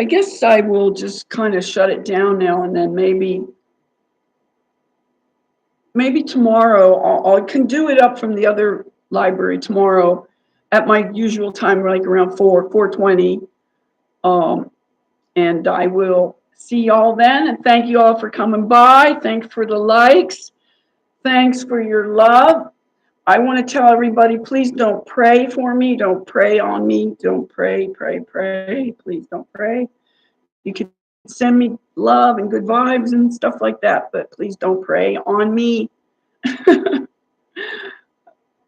I guess I will just kind of shut it down now, and then maybe tomorrow I can do it up from the other library tomorrow at my usual time, like around 4:20. And I will see y'all then. And thank you all for coming by. Thanks for the likes. Thanks for your love. I want to tell everybody, please don't pray for me. Don't pray on me. Don't pray. Please don't pray. You can send me love and good vibes and stuff like that, but please don't pray on me.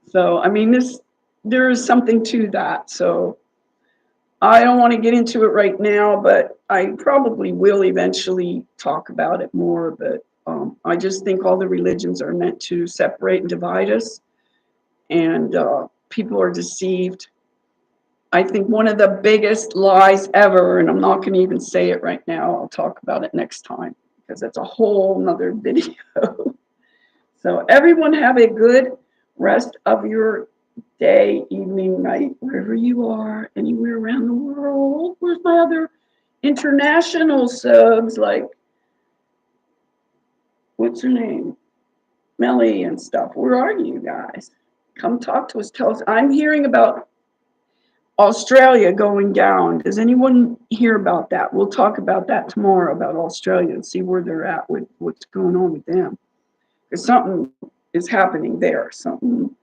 So, I mean, there is something to that. So I don't want to get into it right now, but I probably will eventually talk about it more. But I just think all the religions are meant to separate and divide us, and people are deceived. I think one of the biggest lies ever, and I'm not going to even say it right now, I'll talk about it next time, because that's a whole nother video. So everyone have a good rest of your day, evening, night, wherever you are, anywhere around the world. Where's my other international subs, like, what's her name? Melly and stuff. Where are you guys? Come talk to us. Tell us. I'm hearing about Australia going down. Does anyone hear about that? We'll talk about that tomorrow, about Australia, and see where they're at with what's going on with them. Because something is happening there. Something,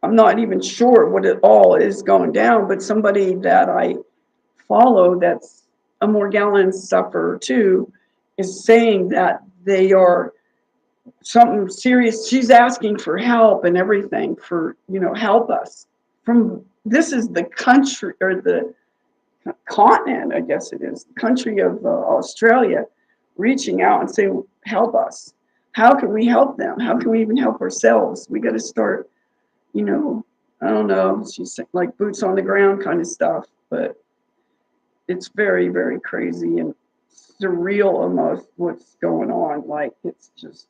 I'm not even sure what it all is going down, but somebody that I follow that's a Morgellons sufferer too is saying that they are something serious. She's asking for help and everything for, help us. This is the country, or the continent, I guess it is, the country of Australia, reaching out and saying, help us. How can we help them? How can we even help ourselves? We got to start, I don't know, she's like boots on the ground kind of stuff, but it's very, very crazy and surreal almost what's going on. Like, it's just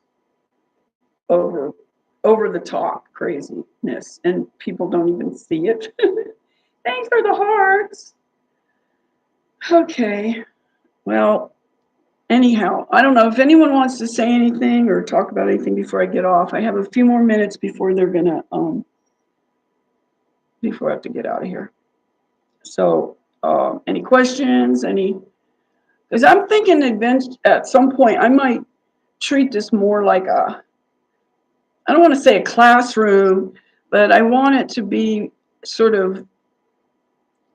over the top craziness, and people don't even see it. Thanks for the hearts. Okay, well, anyhow, I don't know if anyone wants to say anything or talk about anything before I get off. I have a few more minutes before they're gonna before I have to get out of here. So any questions, because I'm thinking at some point I might treat this more like I don't want to say a classroom, but I want it to be sort of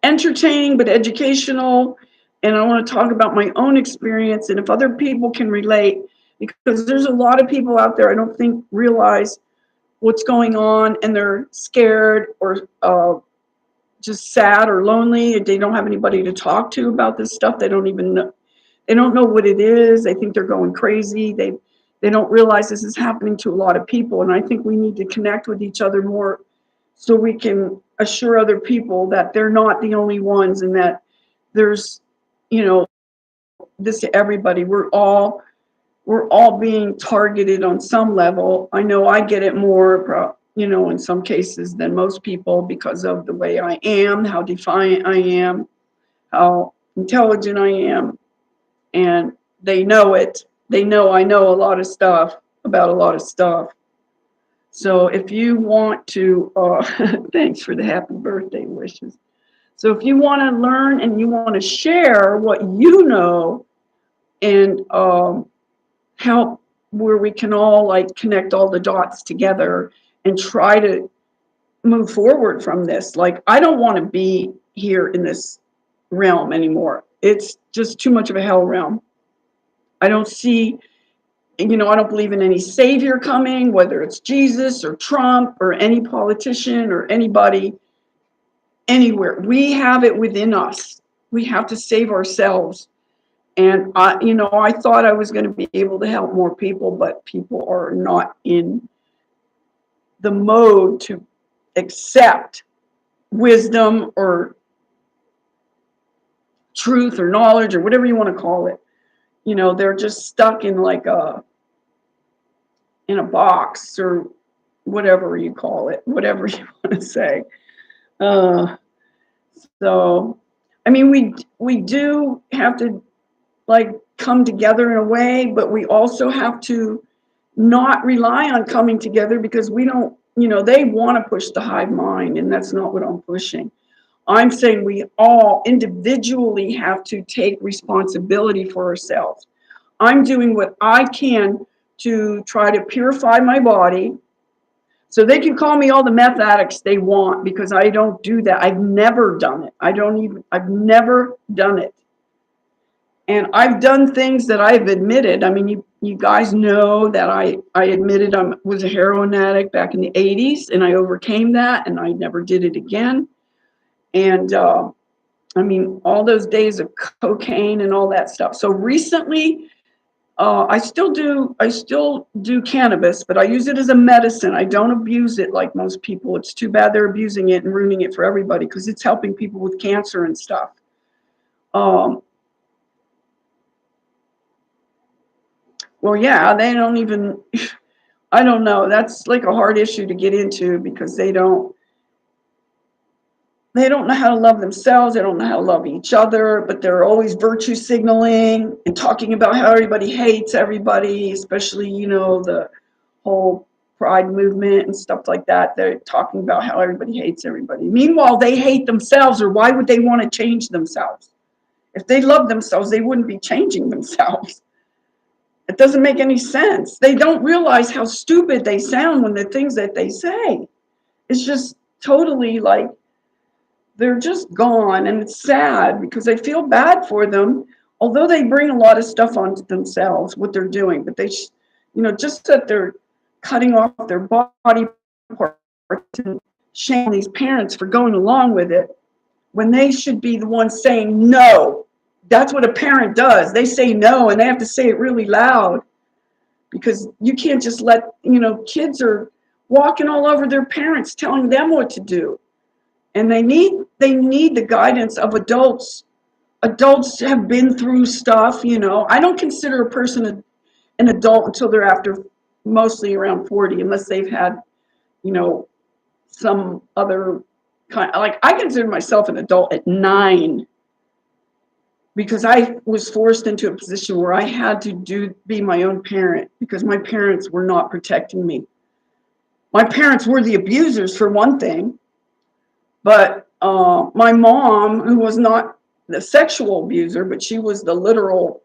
entertaining but educational, and I want to talk about my own experience and if other people can relate, because there's a lot of people out there I don't think realize what's going on, and they're scared or just sad or lonely. They don't have anybody to talk to about this stuff. They don't even know. They don't know what it is. They think they're going crazy. They don't realize this is happening to a lot of people. And I think we need to connect with each other more so we can assure other people that they're not the only ones, and that there's, you know, this to everybody. We're all being targeted on some level. I know I get it more, you know, in some cases than most people because of the way I am, how defiant I am, how intelligent I am. And they know it. They know I know a lot of stuff about a lot of stuff. So if you want to, thanks for the happy birthday wishes. So if you want to learn and you want to share what you know and help where we can all like connect all the dots together and try to move forward from this. Like, I don't want to be here in this realm anymore. It's just too much of a hell realm. I don't see, you know, I don't believe in any savior coming, whether it's Jesus or Trump or any politician or anybody anywhere. We have it within us. We have to save ourselves. And you know, I thought I was going to be able to help more people, but people are not in the mode to accept wisdom or truth or knowledge or whatever you want to call it. You know, they're just stuck in like in a box or whatever you call it, whatever you want to say. So, I mean, we do have to like come together in a way, but we also have to not rely on coming together because we don't, you know, they want to push the hive mind, and that's not what I'm pushing. I'm saying we all individually have to take responsibility for ourselves. I'm doing what I can to try to purify my body. So they can call me all the meth addicts they want because I don't do that. I've never done it. I've never done it. And I've done things that I've admitted. I mean, you guys know that I admitted I was a heroin addict back in the 80s, and I overcame that, and I never did it again. And I mean, all those days of cocaine and all that stuff. So recently, I still do cannabis, but I use it as a medicine. I don't abuse it like most people. It's too bad they're abusing it and ruining it for everybody because it's helping people with cancer and stuff. Well, yeah, they don't even, I don't know. That's like a hard issue to get into because they don't know how to love themselves. They don't know how to love each other, but they're always virtue signaling and talking about how everybody hates everybody, especially, you know, the whole pride movement and stuff like that. They're talking about how everybody hates everybody. Meanwhile, they hate themselves, or why would they want to change themselves? If they love themselves, they wouldn't be changing themselves. It doesn't make any sense. They don't realize how stupid they sound when the things that they say. It's just totally like they're just gone, and it's sad because I feel bad for them, although they bring a lot of stuff onto themselves, what they're doing. But they, you know, just that they're cutting off their body parts and shaming these parents for going along with it when they should be the ones saying no. That's what a parent does. They say no, and they have to say it really loud because you can't just let, you know, kids are walking all over their parents telling them what to do. And they need the guidance of adults. Adults have been through stuff, you know. I don't consider a person an adult until they're after mostly around 40, unless they've had, you know, some other kind. Like, I consider myself an adult at 9 because I was forced into a position where I had to be my own parent because my parents were not protecting me. My parents were the abusers, for one thing. But my mom, who was not the sexual abuser, but she was the literal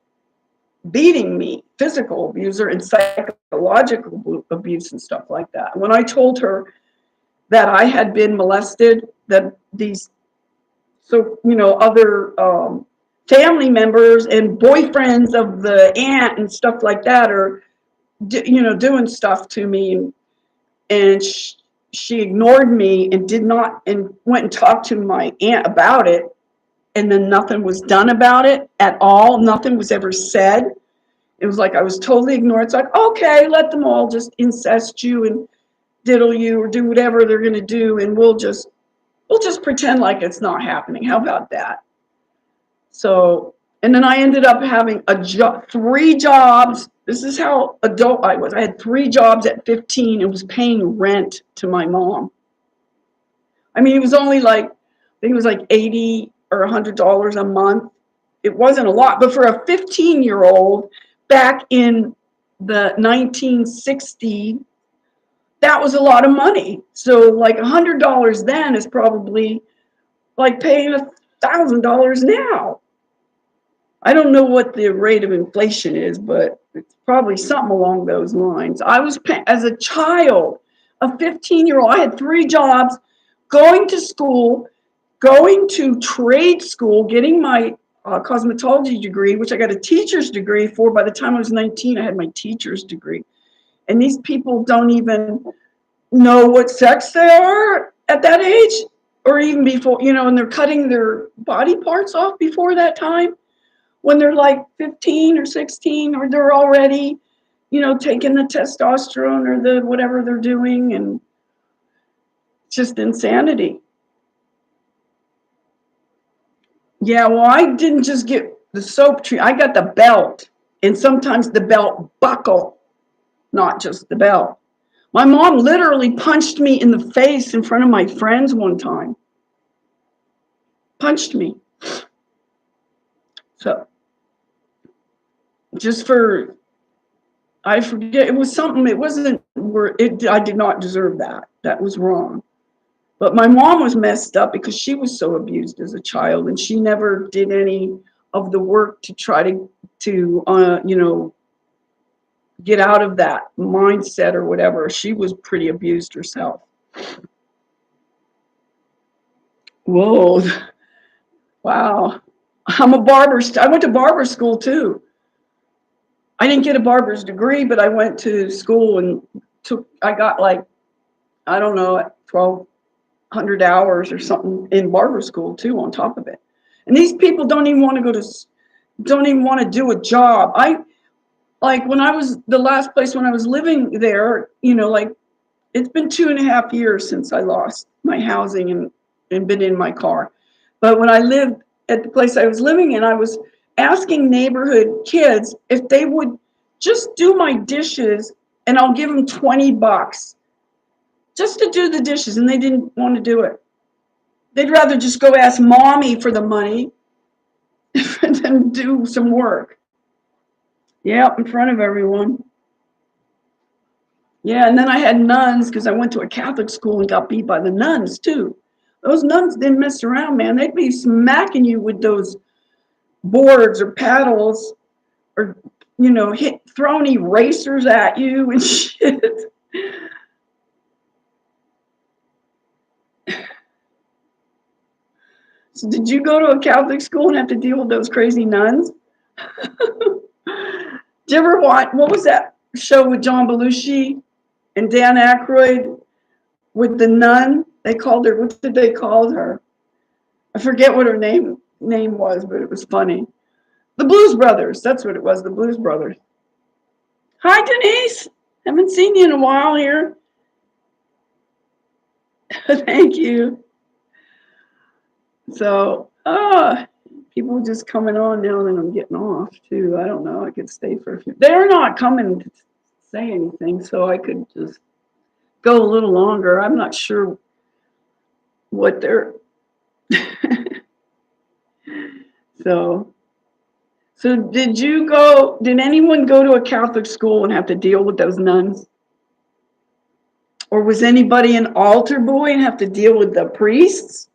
beating me, physical abuser and psychological abuse and stuff like that. When I told her that I had been molested, that these So, other family members and boyfriends of the aunt and stuff like that are, doing stuff to me. And she ignored me and did not, and went and talked to my aunt about it. And then nothing was done about it at all. Nothing was ever said. It was like I was totally ignored. It's like, okay, let them all just incest you and diddle you or do whatever they're going to do. And we'll just pretend like it's not happening. How about that? So, and then I ended up having 3 jobs. This is how adult I was. I had 3 jobs at 15 and was paying rent to my mom. I mean, it was only like, I think it was like $80 or $100 a month. It wasn't a lot, but for a 15-year-old back in the 1960s, that was a lot of money. So like $100 then is probably like paying $1,000 now. I don't know what the rate of inflation is, but it's probably something along those lines. I was as a child, a 15-year-old, I had 3 jobs, going to school, going to trade school, getting my cosmetology degree, which I got a teacher's degree for. By the time I was 19, I had my teacher's degree. And these people don't even know what sex they are at that age, or even before, and they're cutting their body parts off before that time, when they're like 15 or 16, or they're already, taking the testosterone or the whatever they're doing, and it's just insanity. Yeah, well, I didn't just get the soap tree, I got the belt, and sometimes the belt buckle, not just the belt. My mom literally punched me in the face in front of my friends one time. Punched me. So, just for, I forget, it was something, it wasn't, I did not deserve that. That was wrong. But my mom was messed up because she was so abused as a child, and she never did any of the work to try to get out of that mindset or whatever. She was pretty abused herself. Whoa. Wow. I'm a barber. I went to barber school too. I didn't get a barber's degree, but I went to school and I got like, I don't know, 1,200 hours or something in barber school too on top of it. And these people don't even want to do a job. Like when I was, the last place when I was living there, like it's been 2.5 years since I lost my housing and been in my car. But when I lived at the place I was living in, I was asking neighborhood kids if they would just do my dishes, and I'll give them $20 just to do the dishes, and they didn't want to do it. They'd rather just go ask mommy for the money than do some work. Yeah, in front of everyone. Yeah, and then I had nuns because I went to a Catholic school and got beat by the nuns too. Those nuns didn't mess around, man. They'd be smacking you with those boards or paddles, or throwing erasers at you and shit. So did you go to a Catholic school and have to deal with those crazy nuns? Did you ever watch, what was that show with John Belushi and Dan Aykroyd with the nun? They called her, what did they call her? I forget what her name was, but it was funny. The Blues Brothers, that's what it was, the Blues Brothers. Hi, Denise. Haven't seen you in a while here. Thank you. So, people just coming on now that I'm getting off too. I don't know. I could stay for a few. They're not coming to say anything, so I could just go a little longer. I'm not sure what they're. So did anyone go to a Catholic school and have to deal with those nuns? Or was anybody an altar boy and have to deal with the priests?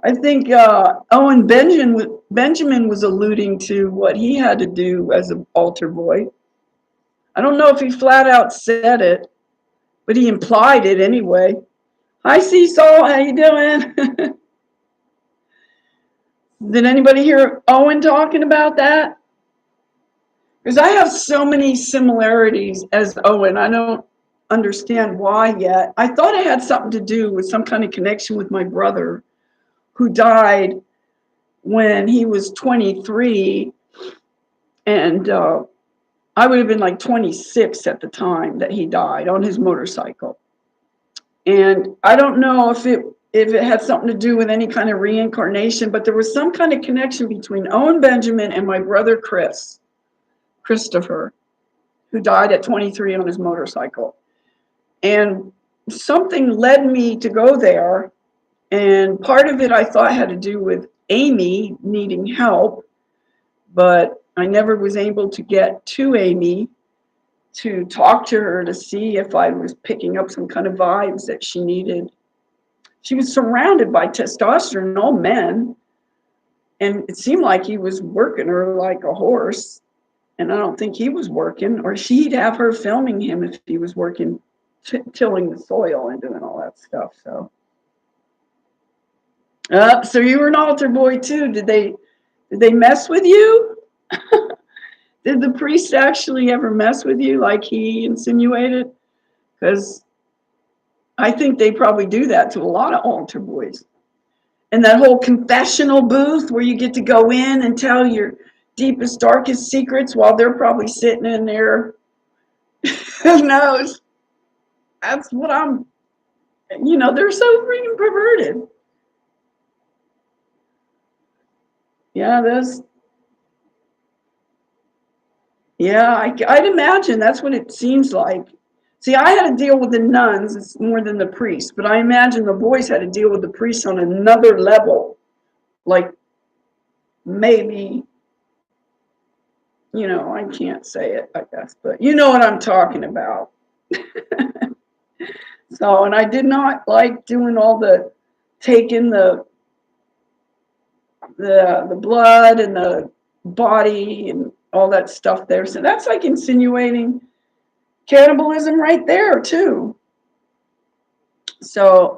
I think Owen Benjamin was alluding to what he had to do as an altar boy. I don't know if he flat out said it, but he implied it anyway. Hi, Seesaw. How you doing? Did anybody hear Owen talking about that? Because I have so many similarities as Owen. I don't understand why yet. I thought it had something to do with some kind of connection with my brother who died when he was 23. And I would have been like 26 at the time that he died on his motorcycle. And I don't know if it had something to do with any kind of reincarnation, but there was some kind of connection between Owen Benjamin and my brother Christopher, who died at 23 on his motorcycle. And something led me to go there. And part of it I thought had to do with Amy needing help, but I never was able to get to Amy to talk to her to see if I was picking up some kind of vibes that she needed. She was surrounded by testosterone, all men, and it seemed like he was working her like a horse. And I don't think he was working, or she'd have her filming him if he was working, tilling the soil and doing all that stuff. So you were an altar boy too. Did they mess with you? Did the priest actually ever mess with you like he insinuated? Because I think they probably do that to a lot of altar boys. And that whole confessional booth where you get to go in and tell your deepest, darkest secrets while they're probably sitting in there. Who knows? That's what they're so freaking perverted. Yeah, I'd imagine that's what it seems like. See, I had to deal with the nuns, it's more than the priests, but I imagine the boys had to deal with the priests on another level. Like maybe, I can't say it, I guess, but you know what I'm talking about. So, and I did not like doing all the taking the blood and the body and all that stuff there. So that's like insinuating cannibalism right there too. So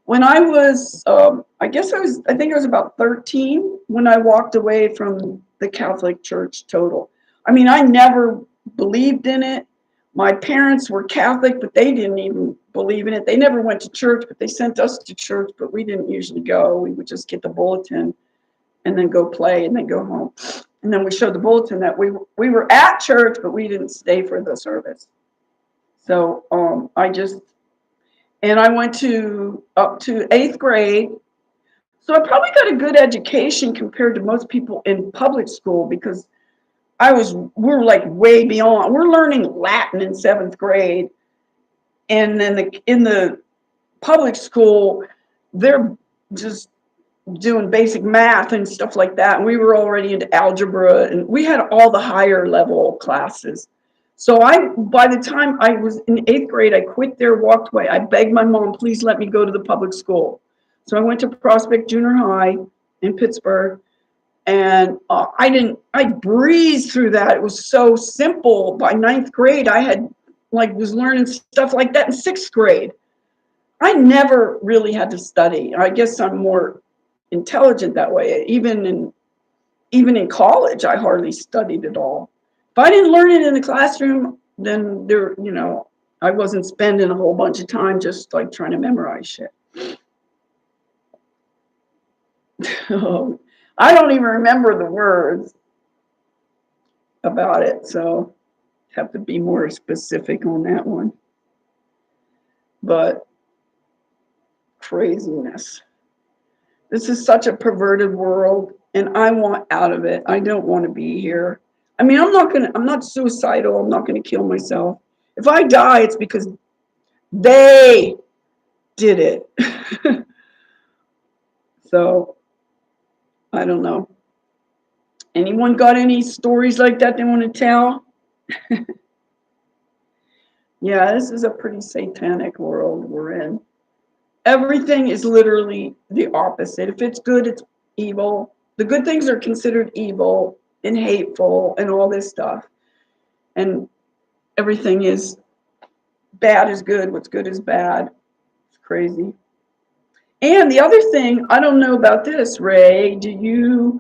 when I was, I think I was about 13 when I walked away from the Catholic Church total. I mean, I never believed in it. My parents were Catholic, but they didn't even believe in it. They never went to church, but they sent us to church, but we didn't usually go. We would just get the bulletin and then go play and then go home. And then we showed the bulletin that we were at church, but we didn't stay for the service. So I went up to 8th grade. So I probably got a good education compared to most people in public school because we're like way beyond. We're learning Latin in 7th grade. And then in the public school, they're just doing basic math and stuff like that. And we were already into algebra and we had all the higher level classes. So by the time I was in 8th grade, I quit there, walked away. I begged my mom, please let me go to the public school. So I went to Prospect Junior High in Pittsburgh, and I breezed through that. It was so simple. By 9th grade, I was learning stuff like that in 6th grade. I never really had to study. I guess I'm more intelligent that way. Even in college, I hardly studied at all. If I didn't learn it in the classroom, then I wasn't spending a whole bunch of time just like trying to memorize shit. I don't even remember the words about it, so have to be more specific on that one. But craziness. This is such a perverted world, and I want out of it. I don't want to be here. I mean, I'm not suicidal. I'm not going to kill myself. If I die, it's because they did it. So, I don't know. Anyone got any stories like that they want to tell? Yeah, this is a pretty satanic world we're in. Everything is literally the opposite. If it's good, it's evil. The good things are considered evil and hateful and all this stuff. And everything is bad is good, what's good is bad. It's crazy. And the other thing, I don't know about this, Ray, the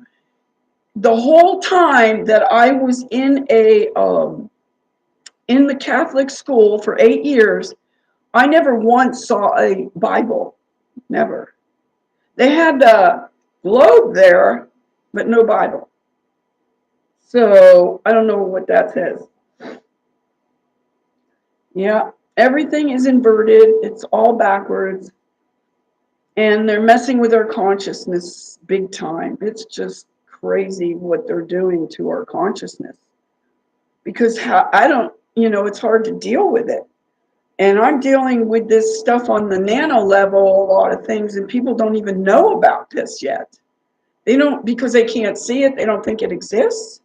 whole time that I was in in the Catholic school for 8 years, I never once saw a Bible. Never. They had the globe there, but no Bible. So I don't know what that says. Yeah, everything is inverted. It's all backwards. And they're messing with our consciousness big time. It's just crazy what they're doing to our consciousness. Because it's hard to deal with it. And I'm dealing with this stuff on the nano level, a lot of things, and people don't even know about this yet. They don't, because they can't see it, they don't think it exists.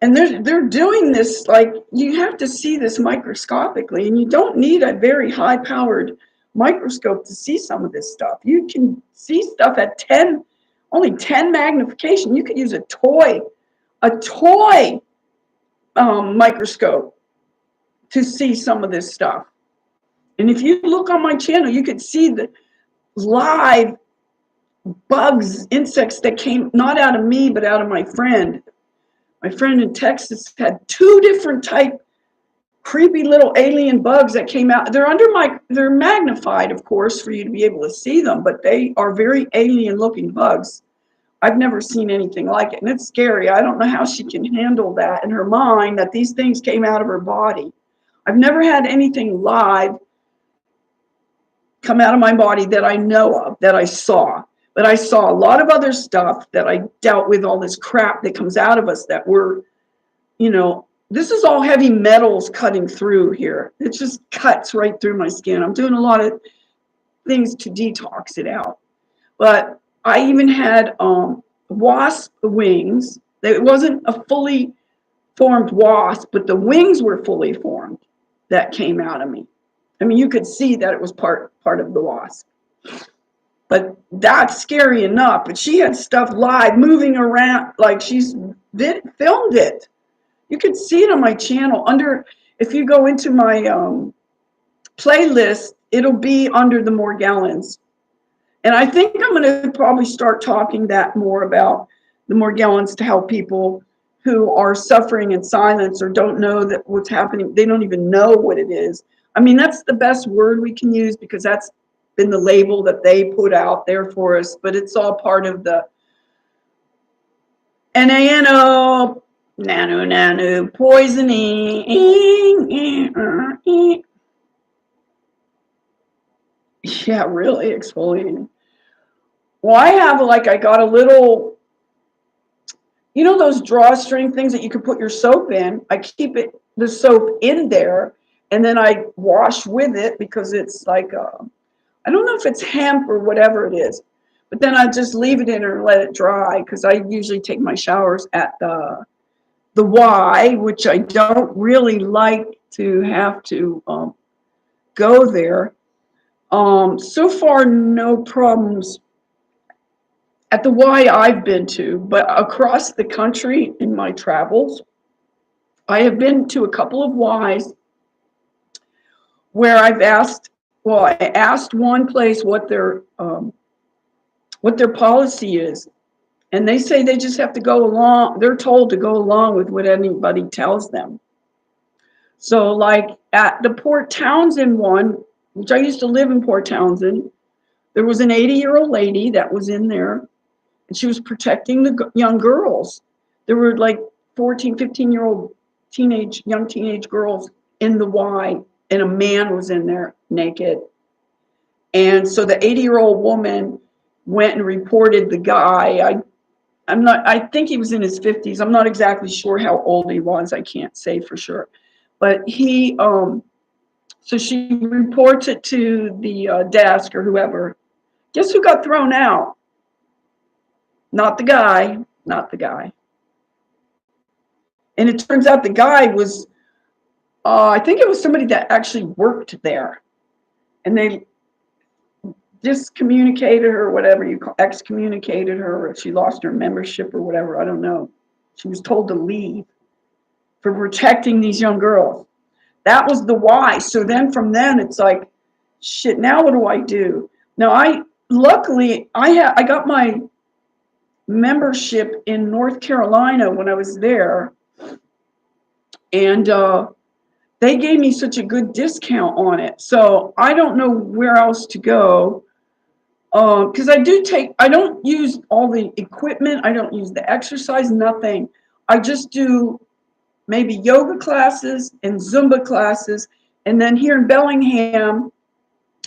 And they're doing this, like, you have to see this microscopically, and you don't need a very high-powered microscope to see some of this stuff. You can see stuff at only 10 magnification. You could use a toy microscope to see some of this stuff. And if you look on my channel, you could see the live bugs, insects that came not out of me, but out of my friend. My friend in Texas had 2 different type creepy little alien bugs that came out. They're magnified, of course, for you to be able to see them, but they are very alien looking bugs. I've never seen anything like it, and it's scary. I don't know how she can handle that in her mind, that these things came out of her body. I've never had anything live come out of my body that I know of, that I saw. But I saw a lot of other stuff that I dealt with, all this crap that comes out of us that we're, this is all heavy metals cutting through here. It just cuts right through my skin. I'm doing a lot of things to detox it out. But I even had wasp wings. It wasn't a fully formed wasp, but the wings were fully formed that came out of me. I mean, you could see that it was part of the wasp. But that's scary enough. But she had stuff live moving around, like she's filmed it. You can see it on my channel. If you go into my playlist, it'll be under the Morgellons. And I think I'm going to probably start talking that more about the Morgellons to help people who are suffering in silence or don't know that what's happening. They don't even know what it is. I mean, that's the best word we can use because that's been the label that they put out there for us. But it's all part of the NaNO, nano, poisoning. Yeah, really exfoliating. Well, I got a little, those drawstring things that you can put your soap in. I keep the soap in there, and then I wash with it because it's like, I don't know if it's hemp or whatever it is, but then I just leave it in and let it dry because I usually take my showers at the Y, which I don't really like to have to go there. So far, no problems at the Y I've been to, but across the country in my travels, I have been to a couple of Ys where I asked one place what their policy is, and they say they just have to go along. They're told to go along with what anybody tells them. So, like at the Port Townsend one, which I used to live in Port Townsend, there was an 80-year-old lady that was in there, and she was protecting the young girls. There were like 14, 15-year-old young teenage girls in the Y, and a man was in there naked. And so the 80-year-old woman went and reported the guy. I think he was in his 50s. I'm not exactly sure how old he was. I can't say for sure. But so she reports it to the desk or whoever. Guess who got thrown out? Not the guy. And it turns out the guy was, I think it was somebody that actually worked there. And they discommunicated her, whatever you call, excommunicated her, or she lost her membership or whatever. I don't know. She was told to leave for protecting these young girls. That was the why. So then from then, it's like, shit, now what do I do? Now luckily I got my membership in North Carolina when I was there, and they gave me such a good discount on it. So I don't know where else to go. Because I don't use all the equipment, I don't use the exercise, nothing. I just do maybe yoga classes and Zumba classes. And then here in Bellingham,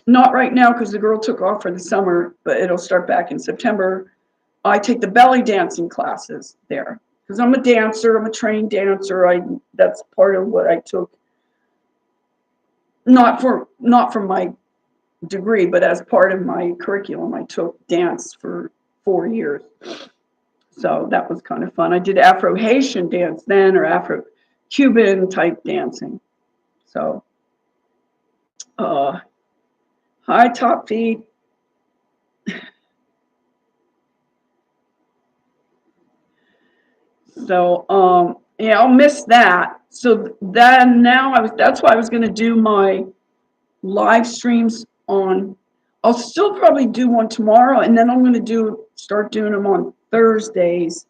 not right now because the girl took off for the summer, but it'll start back in September. I take the belly dancing classes there because I'm a dancer, I'm a trained dancer. That's part of what I took, not for my degree, but as part of my curriculum, I took dance for 4 years. So that was kind of fun. I did Afro-Haitian dance then, or Afro-Cuban type dancing. So high top feet. So yeah, I'll miss that. So then that's why I was going to do my live streams on. I'll still probably do one tomorrow, and then I'm going to start doing them on Thursdays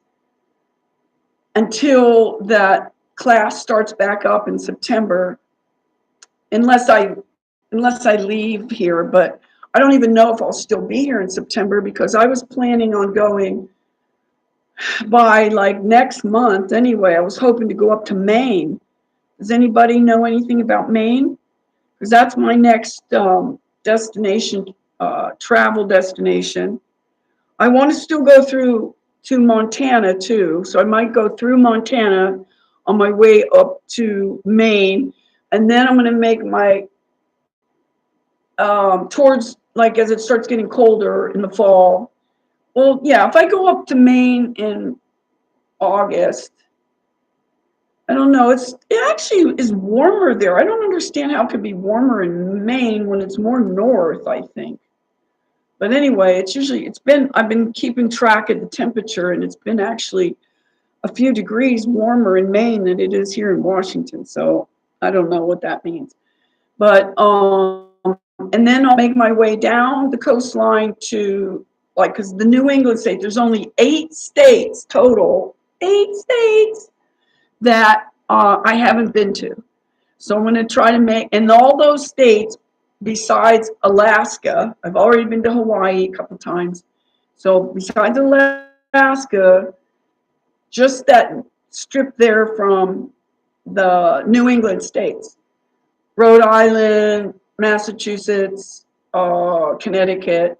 until that class starts back up in September, unless I leave here. But I don't even know if I'll still be here in September because I was planning on going by like next month anyway. I was hoping to go up to Maine. Does anybody know anything about Maine? Because that's my next destination, travel destination. I want to still go through to Montana too, so I might go through Montana on my way up to Maine, and then I'm going to make my towards, like, as it starts getting colder in the fall. Well, yeah, if I go up to Maine in August, I don't know. It actually is warmer there. I don't understand how it could be warmer in Maine when it's more north, I think. But anyway, I've been keeping track of the temperature, and it's been actually a few degrees warmer in Maine than it is here in Washington. So I don't know what that means. But and then I'll make my way down the coastline to, like, because the New England states, there's only 8 states total, 8 states that I haven't been to. So I'm going to try to make, and all those states besides Alaska, I've already been to Hawaii a couple times. So besides Alaska, just that strip there from the New England states, Rhode Island, Massachusetts, Connecticut.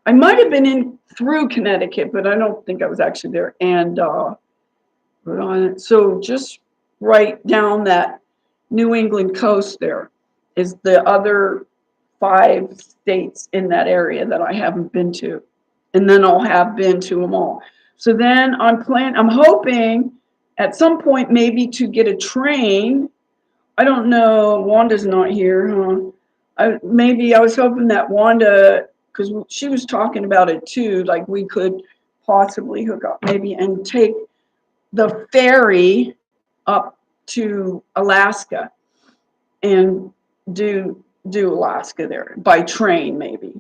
I might have been in through Connecticut, but I don't think I was actually there. And Rhode Island. So just right down that New England coast there is the other 5 states in that area that I haven't been to. And then I'll have been to them all. So then I'm hoping at some point maybe to get a train. I don't know, Wanda's not here, huh? Maybe I was hoping that Wanda, because she was talking about it too, like we could possibly hook up maybe and take the ferry up to Alaska and do Alaska there by train, maybe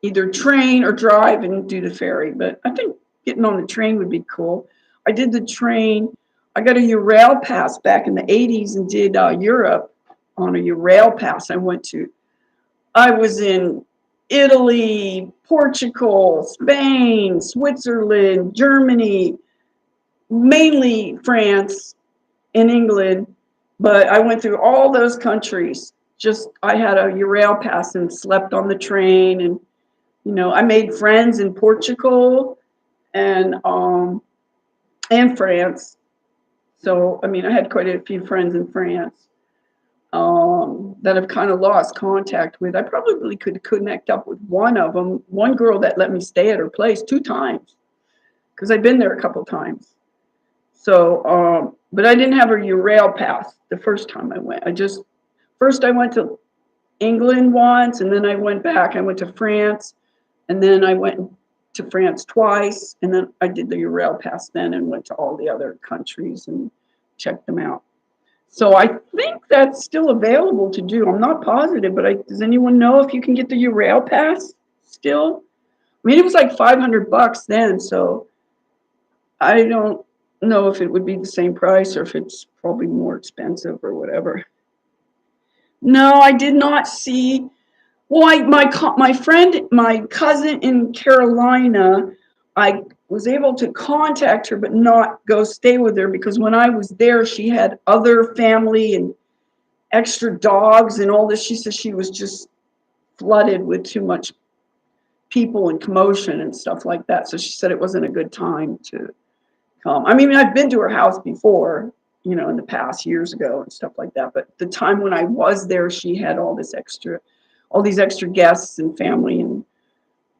either train or drive and do the ferry. But I think getting on the train would be cool. I did the train. I got a Eurail pass back in the 80s and did Europe on a Eurail pass. I was in Italy, Portugal, Spain, Switzerland, Germany, mainly France and England, but I went through all those countries. I had a Eurail pass and slept on the train, and I made friends in Portugal and France. So I mean, I had quite a few friends in France that I've kind of lost contact with. I probably could connect up with one of them, one girl that let me stay at her place 2 times because I've been there a couple times. So, but I didn't have a Eurail pass the first time I went. First I went to England once, and then I went back. I went to France, and then I went to France twice, and then I did the Eurail pass then and went to all the other countries and checked them out. So I think that's still available to do. I'm not positive, but does anyone know if you can get the URail pass still? I mean, it was like $500 then, so I don't know if it would be the same price or if it's probably more expensive or whatever. No, I did not see. Well, my friend, my cousin in Carolina, I was able to contact her, but not go stay with her because when I was there, she had other family and extra dogs and all this. She said she was just flooded with too much people and commotion and stuff like that. So she said it wasn't a good time to come. I mean, I've been to her house before, you know, in the past years ago and stuff like that. But the time when I was there, she had all these extra guests and family and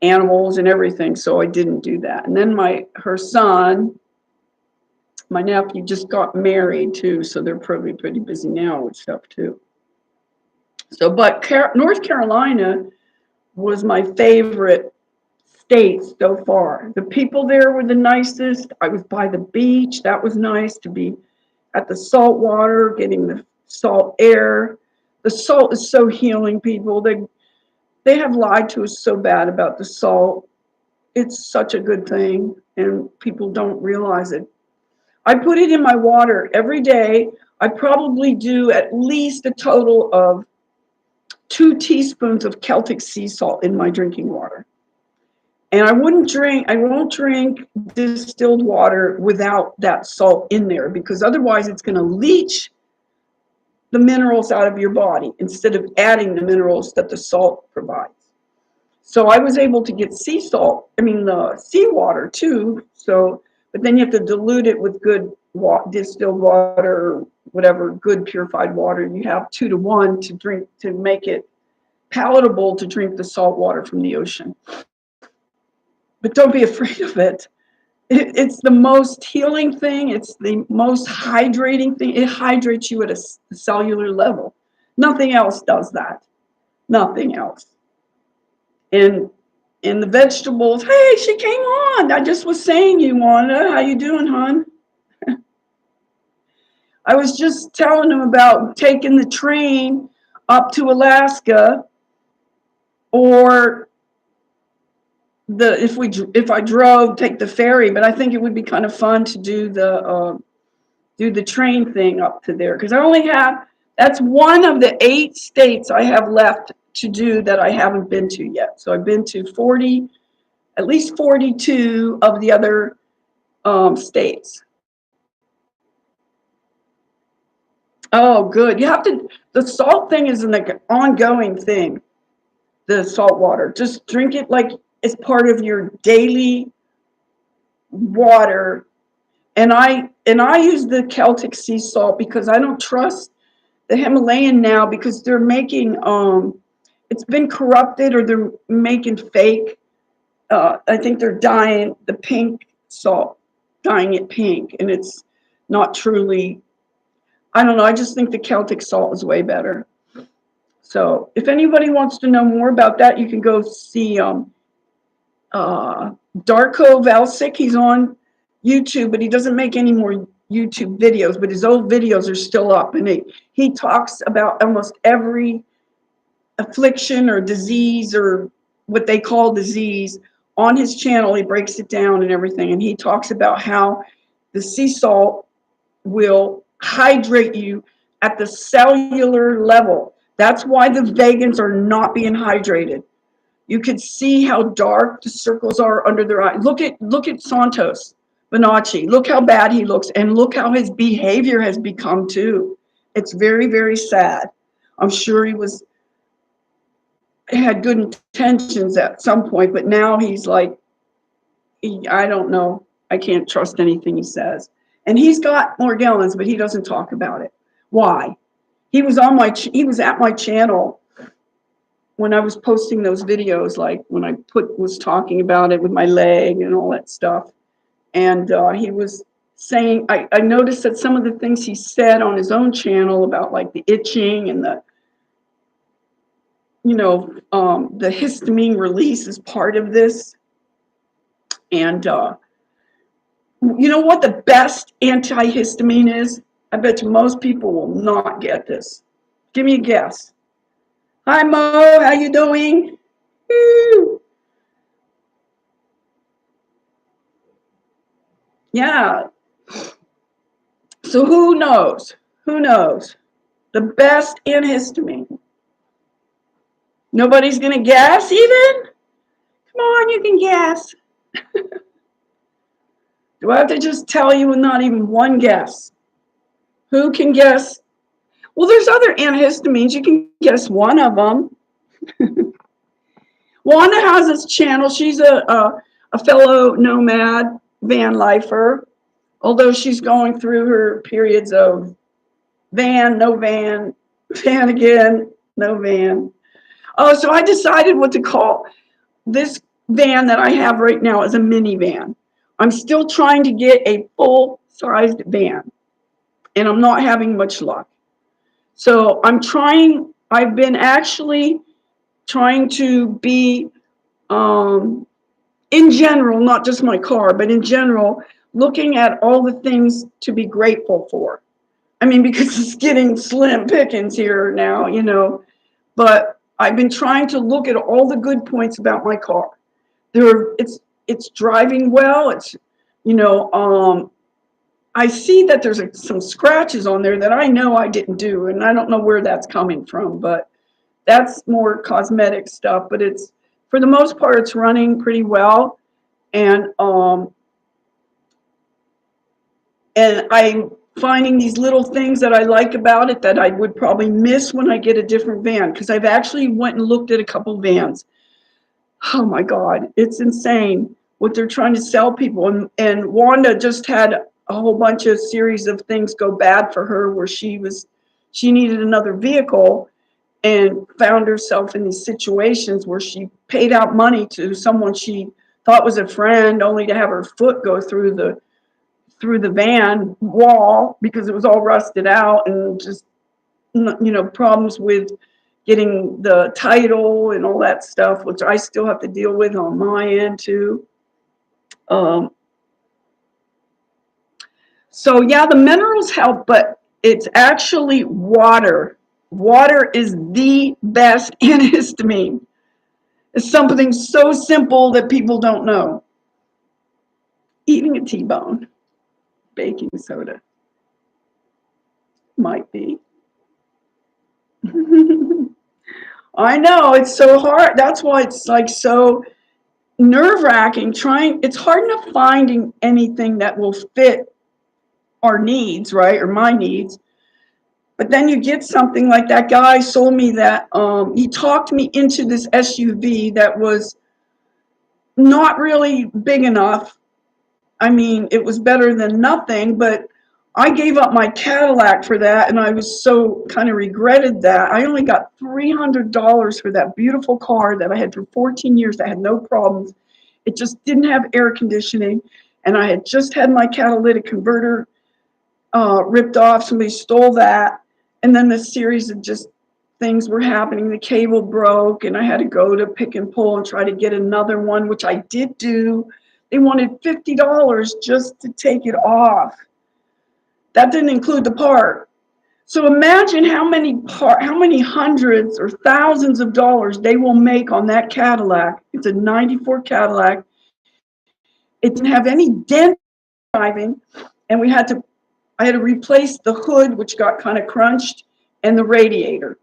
animals and everything. So I didn't do that. And then her son, my nephew, just got married too. So they're probably pretty busy now with stuff too. So, but North Carolina was my favorite state so far. The people there were the nicest. I was by the beach. That was nice to be at the salt water, getting the salt air. The salt is so healing, people. They have lied to us so bad about the salt. It's such a good thing, and people don't realize it. I put it in my water every day. I probably do at least a total of 2 teaspoons of Celtic sea salt in my drinking water. And I won't drink distilled water without that salt in there because otherwise it's going to leach the minerals out of your body instead of adding the minerals that the salt provides. So I was able to get the seawater too. So, but then you have to dilute it with good distilled water, or whatever, good purified water. You have 2 to 1 to drink to make it palatable to drink the salt water from the ocean. But don't be afraid of it. It's the most healing thing. It's the most hydrating thing. It hydrates you at a cellular level. Nothing else does that. Nothing else. And the vegetables, hey, she came on. I just was saying you, Wanda. How you doing, hon? I was just telling him about taking the train up to Alaska, or if I drove, take the ferry. But I think it would be kind of fun to do the train thing up to there because that's one of the 8 states I have left to do that I haven't been to yet. So I've been to at least 42 of the other states. Oh, good. The salt thing is an ongoing thing, the salt water. Just drink it like it's part of your daily water. And I use the Celtic sea salt because I don't trust the Himalayan now because they're making, it's been corrupted or they're making fake. I think they're dyeing the pink salt, dyeing it pink, and it's not truly, I don't know, I just think the Celtic salt is way better. So if anybody wants to know more about that, you can go see Darko Valsic. He's on YouTube, but he doesn't make any more YouTube videos, but his old videos are still up. And he talks about almost every affliction or disease or what they call disease on his channel. He breaks it down and everything. And he talks about how the sea salt will hydrate you at the cellular level. That's why the vegans are not being hydrated. You can see how dark the circles are under their eyes. Look at Santos Bonacci. Look how bad he looks, and look how his behavior has become too. It's very, very sad. I'm sure he had good intentions at some point, but now he's like, I don't know. I can't trust anything he says. And he's got Morgellons, but he doesn't talk about it. Why? He was at my channel when I was posting those videos, like when I was talking about it with my leg and all that stuff. And he was saying, I noticed that some of the things he said on his own channel about like the itching and the histamine release is part of this. And you know what the best antihistamine is? I bet you most people will not get this. Give me a guess. Hi, Mo. How you doing? Woo. Yeah. So who knows? Who knows? The best antihistamine. Nobody's going to guess even? Come on, you can guess. Do I have to just tell you not even one guess? Who can guess? Well, there's other antihistamines. You can guess one of them. Wanda has this channel. She's a fellow nomad van lifer, although she's going through her periods of van, no van, van again, no van. Oh, so I decided what to call this van that I have right now is a minivan. I'm still trying to get a full-sized van, and I'm not having much luck. So I've been actually trying to be, in general, not just my car, but in general, looking at all the things to be grateful for. I mean, because it's getting slim pickings here now, but I've been trying to look at all the good points about my car. It's driving well. I see that there's some scratches on there that I know I didn't do, and I don't know where that's coming from, but that's more cosmetic stuff. But for the most part, it's running pretty well, and I'm finding these little things that I like about it that I would probably miss when I get a different van, because I've actually went and looked at a couple vans. Oh my God, it's insane what they're trying to sell people. And Wanda just had a whole bunch of series of things go bad for her where she needed another vehicle and found herself in these situations where she paid out money to someone she thought was a friend, only to have her foot go through the van wall because it was all rusted out, and just problems with getting the title and all that stuff, which I still have to deal with on my end too. So yeah, the minerals help, but it's actually water. Water is the best antihistamine. It's something so simple that people don't know. Eating a T-bone, baking soda, might be. I know, it's so hard. That's why it's like so nerve-wracking. It's hard enough finding anything that will fit our needs, right? Or my needs. But then you get something like that guy sold me that, he talked me into this SUV that was not really big enough. I mean, it was better than nothing, but I gave up my Cadillac for that, and I was so kind of regretted that. I only got $300 for that beautiful car that I had for 14 years that had no problems. It just didn't have air conditioning, and I had just had my catalytic converter ripped off. Somebody stole that, and then this series of just things were happening. The cable broke, and I had to go to Pick and Pull and try to get another one, which I did do. They wanted $50 just to take it off. That didn't include the part. So imagine how many hundreds or thousands of dollars they will make on that Cadillac. It's a 94 Cadillac. It didn't have any dent driving, and I had to replace the hood, which got kind of crunched, and the radiator.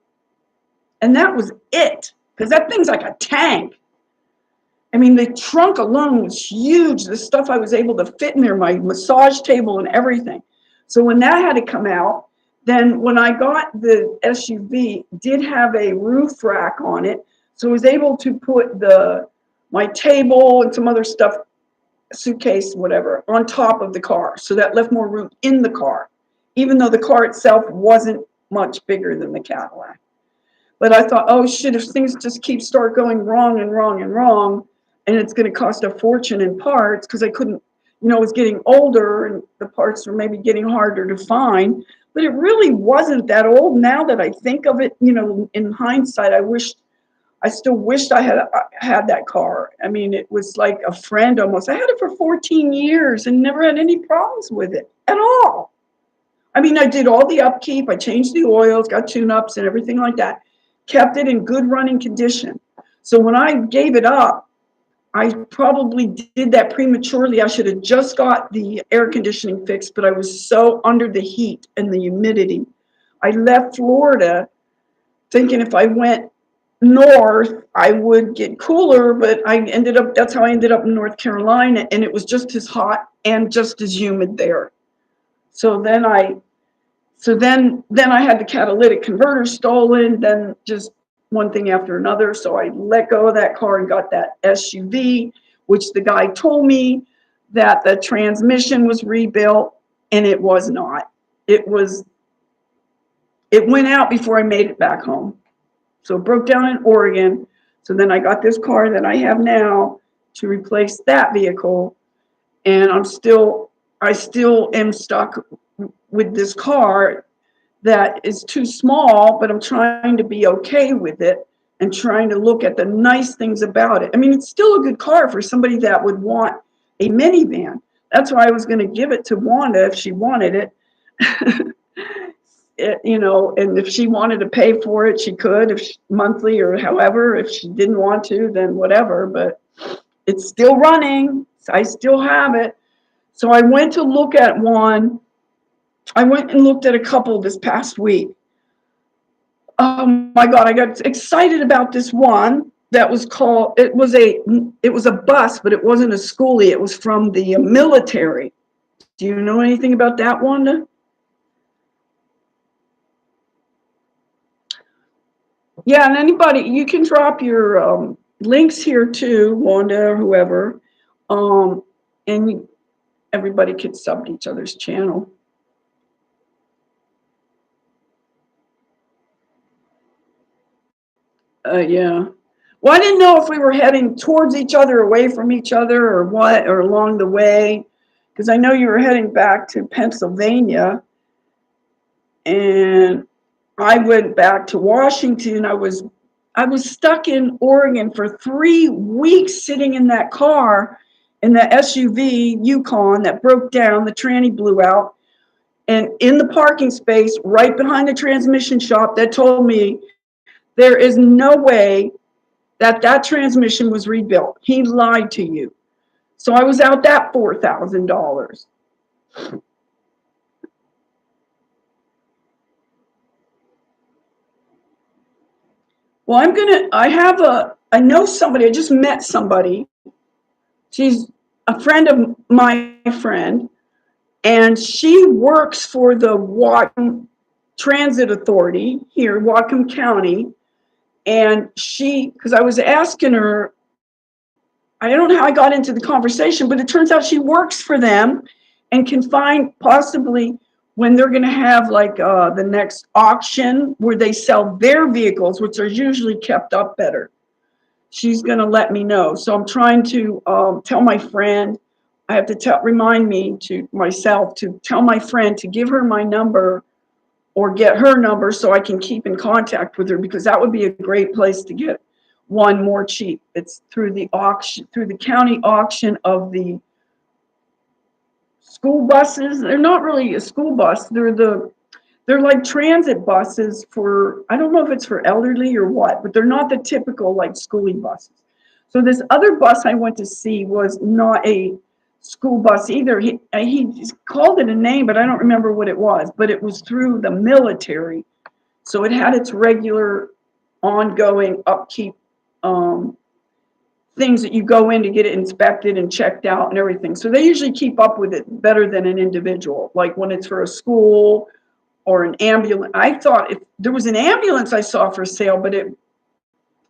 And that was it, because that thing's like a tank. I mean, the trunk alone was huge. The stuff I was able to fit in there, my massage table and everything. So when that had to come out, then when I got the SUV, did have a roof rack on it. So I was able to put my table and some other stuff, suitcase, whatever, on top of the car. So that left more room in the car, even though the car itself wasn't much bigger than the Cadillac. But I thought, oh shit, if things just start going wrong and wrong and wrong, and it's going to cost a fortune in parts, because I couldn't, I was getting older and the parts were maybe getting harder to find. But it really wasn't that old. Now that I think of it, in hindsight, I still wished I had that car. I mean, it was like a friend almost. I had it for 14 years and never had any problems with it at all. I mean, I did all the upkeep. I changed the oils, got tune-ups and everything like that. Kept it in good running condition. So when I gave it up, I probably did that prematurely. I should have just got the air conditioning fixed, but I was so under the heat and the humidity. I left Florida thinking if I went north, I would get cooler, but that's how I ended up in North Carolina, and it was just as hot and just as humid there. So then I had the catalytic converter stolen, then just one thing after another. So I let go of that car and got that SUV, which the guy told me that the transmission was rebuilt, and it was not. It went out before I made it back home. So it broke down in Oregon. So then I got this car that I have now to replace that vehicle. And I still am stuck with this car that is too small, but I'm trying to be okay with it and trying to look at the nice things about it. I mean, it's still a good car for somebody that would want a minivan. That's why I was going to give it to Wanda if she wanted it. And if she wanted to pay for it, she could, monthly or however. If she didn't want to, then whatever. But it's still running. I still have it. So I went to look at one. I went and looked at a couple this past week. Oh my God, I got excited about this one that was called, it was a bus, but it wasn't a schoolie. It was from the military. Do you know anything about that, Wanda? Yeah, and anybody, you can drop your links here too, Wanda or whoever, and everybody could sub to each other's channel. Yeah. Well, I didn't know if we were heading towards each other, away from each other, or what, or along the way, because I know you were heading back to Pennsylvania, and I went back to Washington. I was stuck in Oregon for 3 weeks sitting in that car, in the SUV Yukon that broke down, the tranny blew out, and in the parking space right behind the transmission shop that told me there is no way that transmission was rebuilt. He lied to you. So I was out that $4,000. Well, I know somebody, I just met somebody. She's a friend of my friend, and she works for the Whatcom Transit Authority here, Whatcom County. And because I was asking her, I don't know how I got into the conversation, but it turns out she works for them and can find possibly when they're going to have like the next auction where they sell their vehicles, which are usually kept up better. She's going to let me know. So I'm trying to tell my friend, I have to remind me to myself to tell my friend to give her my number or get her number so I can keep in contact with her, because that would be a great place to get one more cheap. It's through the auction, through the county auction of the school buses. They're not really a school bus. They're like transit buses for, I don't know if it's for elderly or what, but they're not the typical like schooling buses. So this other bus I went to see was not a school bus either. He called it a name, but I don't remember what it was, but it was through the military. So it had its regular ongoing upkeep things that you go in to get it inspected and checked out and everything. So they usually keep up with it better than an individual, like when it's for a school or an ambulance. I thought if there was an ambulance I saw for sale, but it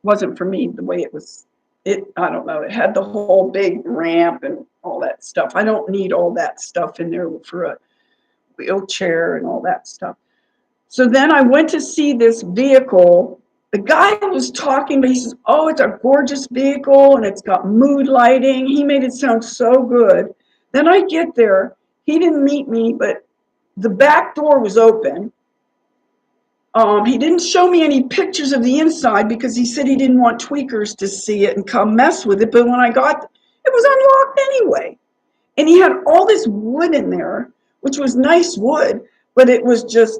wasn't for me the way it was. I don't know. It had the whole big ramp and all that stuff. I don't need all that stuff in there for a wheelchair and all that stuff. So then I went to see this vehicle. The guy was talking, but he says, oh, it's a gorgeous vehicle and it's got mood lighting. He made it sound so good. Then I get there. He didn't meet me, but the back door was open. He didn't show me any pictures of the inside because he said he didn't want tweakers to see it and come mess with it. But when I got, it was unlocked anyway. And he had all this wood in there, which was nice wood, but it was just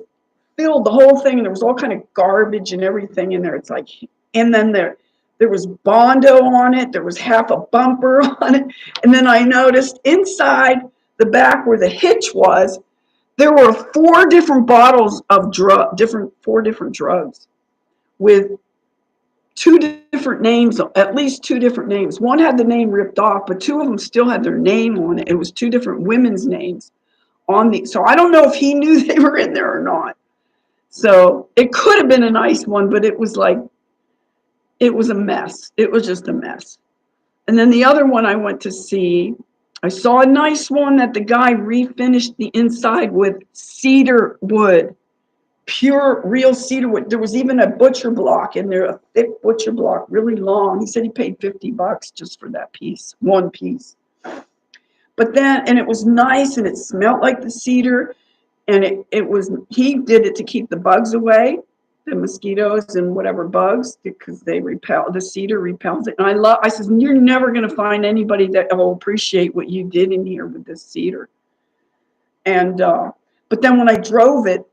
filled the whole thing, and there was all kind of garbage and everything in there. It's like, and then there was Bondo on it. There was half a bumper on it, and then I noticed inside the back where the hitch was, there were four different bottles of four different drugs with two different names, at least two different names. One had the name ripped off, but two of them still had their name on it. It was two different women's names on the, so I don't know if he knew they were in there or not. So it could have been a nice one, but it was like, it was a mess. It was just a mess. And then the other one I went to see, I saw a nice one that the guy refinished the inside with cedar wood, pure real cedar wood. There was even a butcher block in there, a thick butcher block, really long. He said he paid $50 just for that piece, one piece. But then, and it was nice, and it smelled like the cedar, and he did it to keep the bugs away, the mosquitoes and whatever bugs, because the cedar repels it. And I said, you're never going to find anybody that will appreciate what you did in here with this cedar. And, but then when I drove it,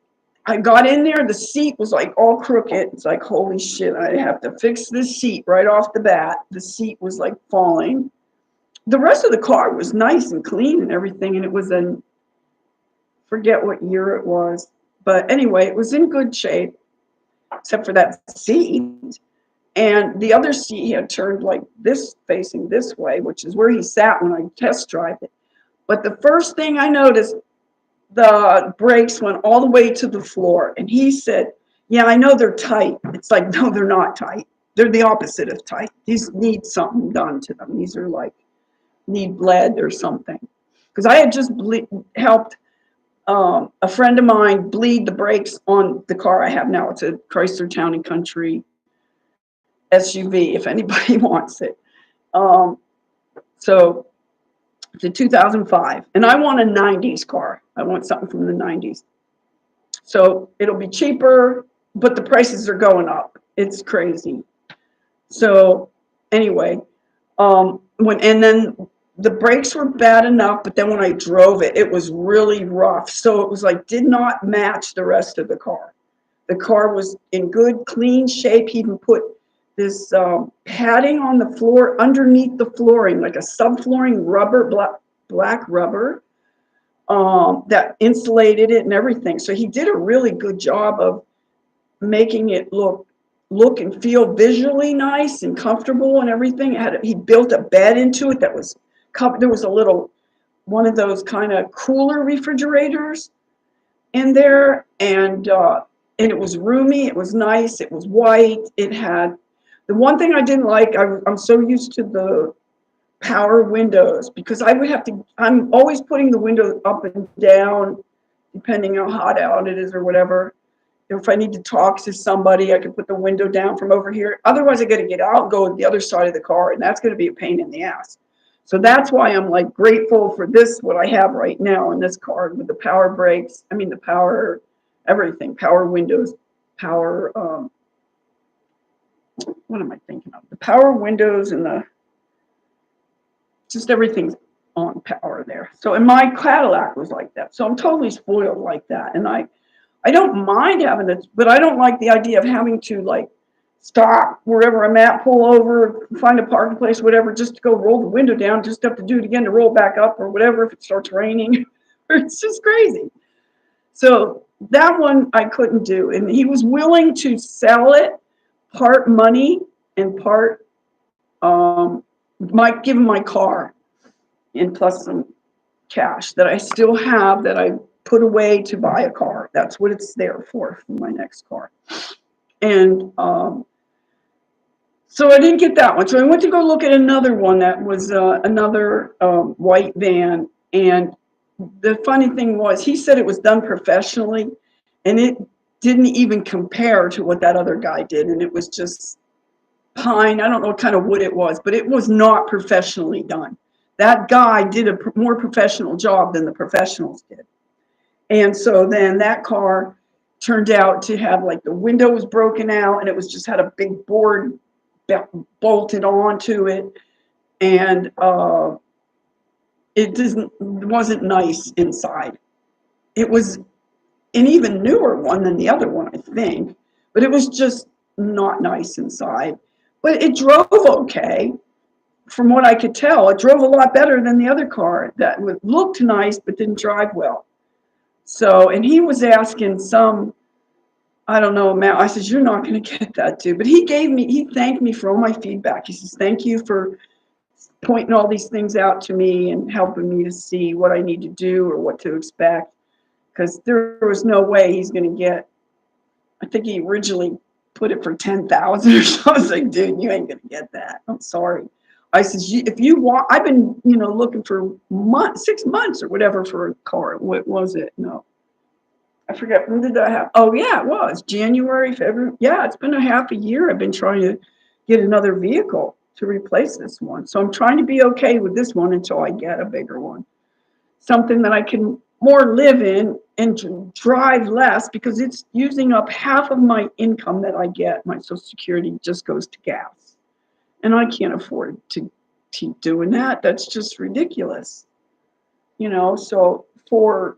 I got in there, the seat was like all crooked. It's like, holy shit, I have to fix this seat right off the bat. The seat was like falling. The rest of the car was nice and clean and everything, and it was forget what year it was, but anyway, it was in good shape, except for that seat. And the other seat had turned like this, facing this way, which is where he sat when I test drive it. But the first thing I noticed, the brakes went all the way to the floor. And he said, yeah, I know they're tight. It's like, no, they're not tight. They're the opposite of tight. These need something done to them. These are like, need lead or something. Because I had just helped a friend of mine bleed the brakes on the car I have now. It's a Chrysler Town & Country SUV, if anybody wants it. So it's a 2005, and I want a 90s car. I want something from the 90s. So it'll be cheaper, but the prices are going up. It's crazy. So anyway, and then the brakes were bad enough, but then when I drove it, it was really rough. So it was like, did not match the rest of the car. The car was in good, clean shape. He even put this padding on the floor underneath the flooring, like a subflooring rubber, black rubber, that insulated it and everything. So he did a really good job of making it look and feel visually nice and comfortable and everything. He built a bed into it that was covered. There was a little, one of those kind of cooler refrigerators in there, and it was roomy. It was nice. It was white. It had, the one thing I didn't like, I'm so used to the power windows, because I would have to, I'm always putting the window up and down depending how hot out it is or whatever. If I need to talk to somebody, I can put the window down from over here. Otherwise, I got to get out and go to the other side of the car, and that's going to be a pain in the ass. So that's why I'm like grateful for this, what I have right now in this car with the power brakes. I mean, the power, everything, power windows, power, what am I thinking of? The power windows and just everything's on power there. So, and my Cadillac was like that. So I'm totally spoiled like that. And I don't mind having it, but I don't like the idea of having to like stop wherever I'm at, pull over, find a parking place, whatever, just to go roll the window down, just have to do it again to roll back up or whatever if it starts raining. It's just crazy. So that one I couldn't do. And he was willing to sell it, part money and part, might give him my car and plus some cash that I still have that I put away to buy a car. That's what it's there for my next car. And so I didn't get that one. So I went to go look at another one that was another white van. And the funny thing was, he said it was done professionally, and it didn't even compare to what that other guy did. And it was just pine. I don't know what kind of wood it was, but it was not professionally done. That guy did a more professional job than the professionals did. And so then that car turned out to have, like, the window was broken out, and it was just had a big board bolted onto it. And it wasn't nice inside. It was an even newer one than the other one, I think. But it was just not nice inside. But it drove okay. From what I could tell, it drove a lot better than the other car that looked nice but didn't drive well. So, and he was asking some, I don't know, amount. I said, you're not going to get that too. But he thanked me for all my feedback. He says, thank you for pointing all these things out to me and helping me to see what I need to do or what to expect. Because there was no way he's going to get, I think he originally put it for 10,000 or so. I was like, dude, you ain't going to get that. I'm sorry. I says, if you want, I've been, looking for 6 months or whatever for a car. What was it? No. I forget, when did that happen? Oh, yeah, it was January, February. Yeah, it's been a half a year. I've been trying to get another vehicle to replace this one. So I'm trying to be okay with this one until I get a bigger one. Something that I can more live in and drive less, because it's using up half of my income that I get. My Social Security just goes to gas. And I can't afford to keep doing that. That's just ridiculous. So for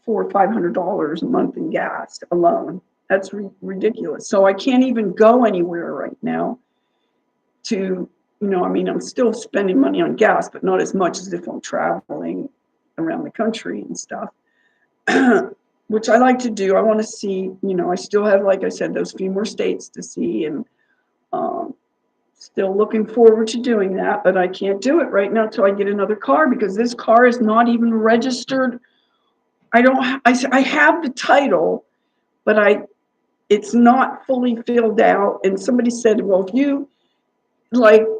$400 or $500 a month in gas alone. That's ridiculous. So I can't even go anywhere right now to, I'm still spending money on gas, but not as much as if I'm traveling around the country and stuff, which I like to do. I want to see, I still have, like I said, those few more states to see, and still looking forward to doing that, but I can't do it right now till I get another car, because this car is not even registered. I have the title, but it's not fully filled out. And somebody said, well, if you,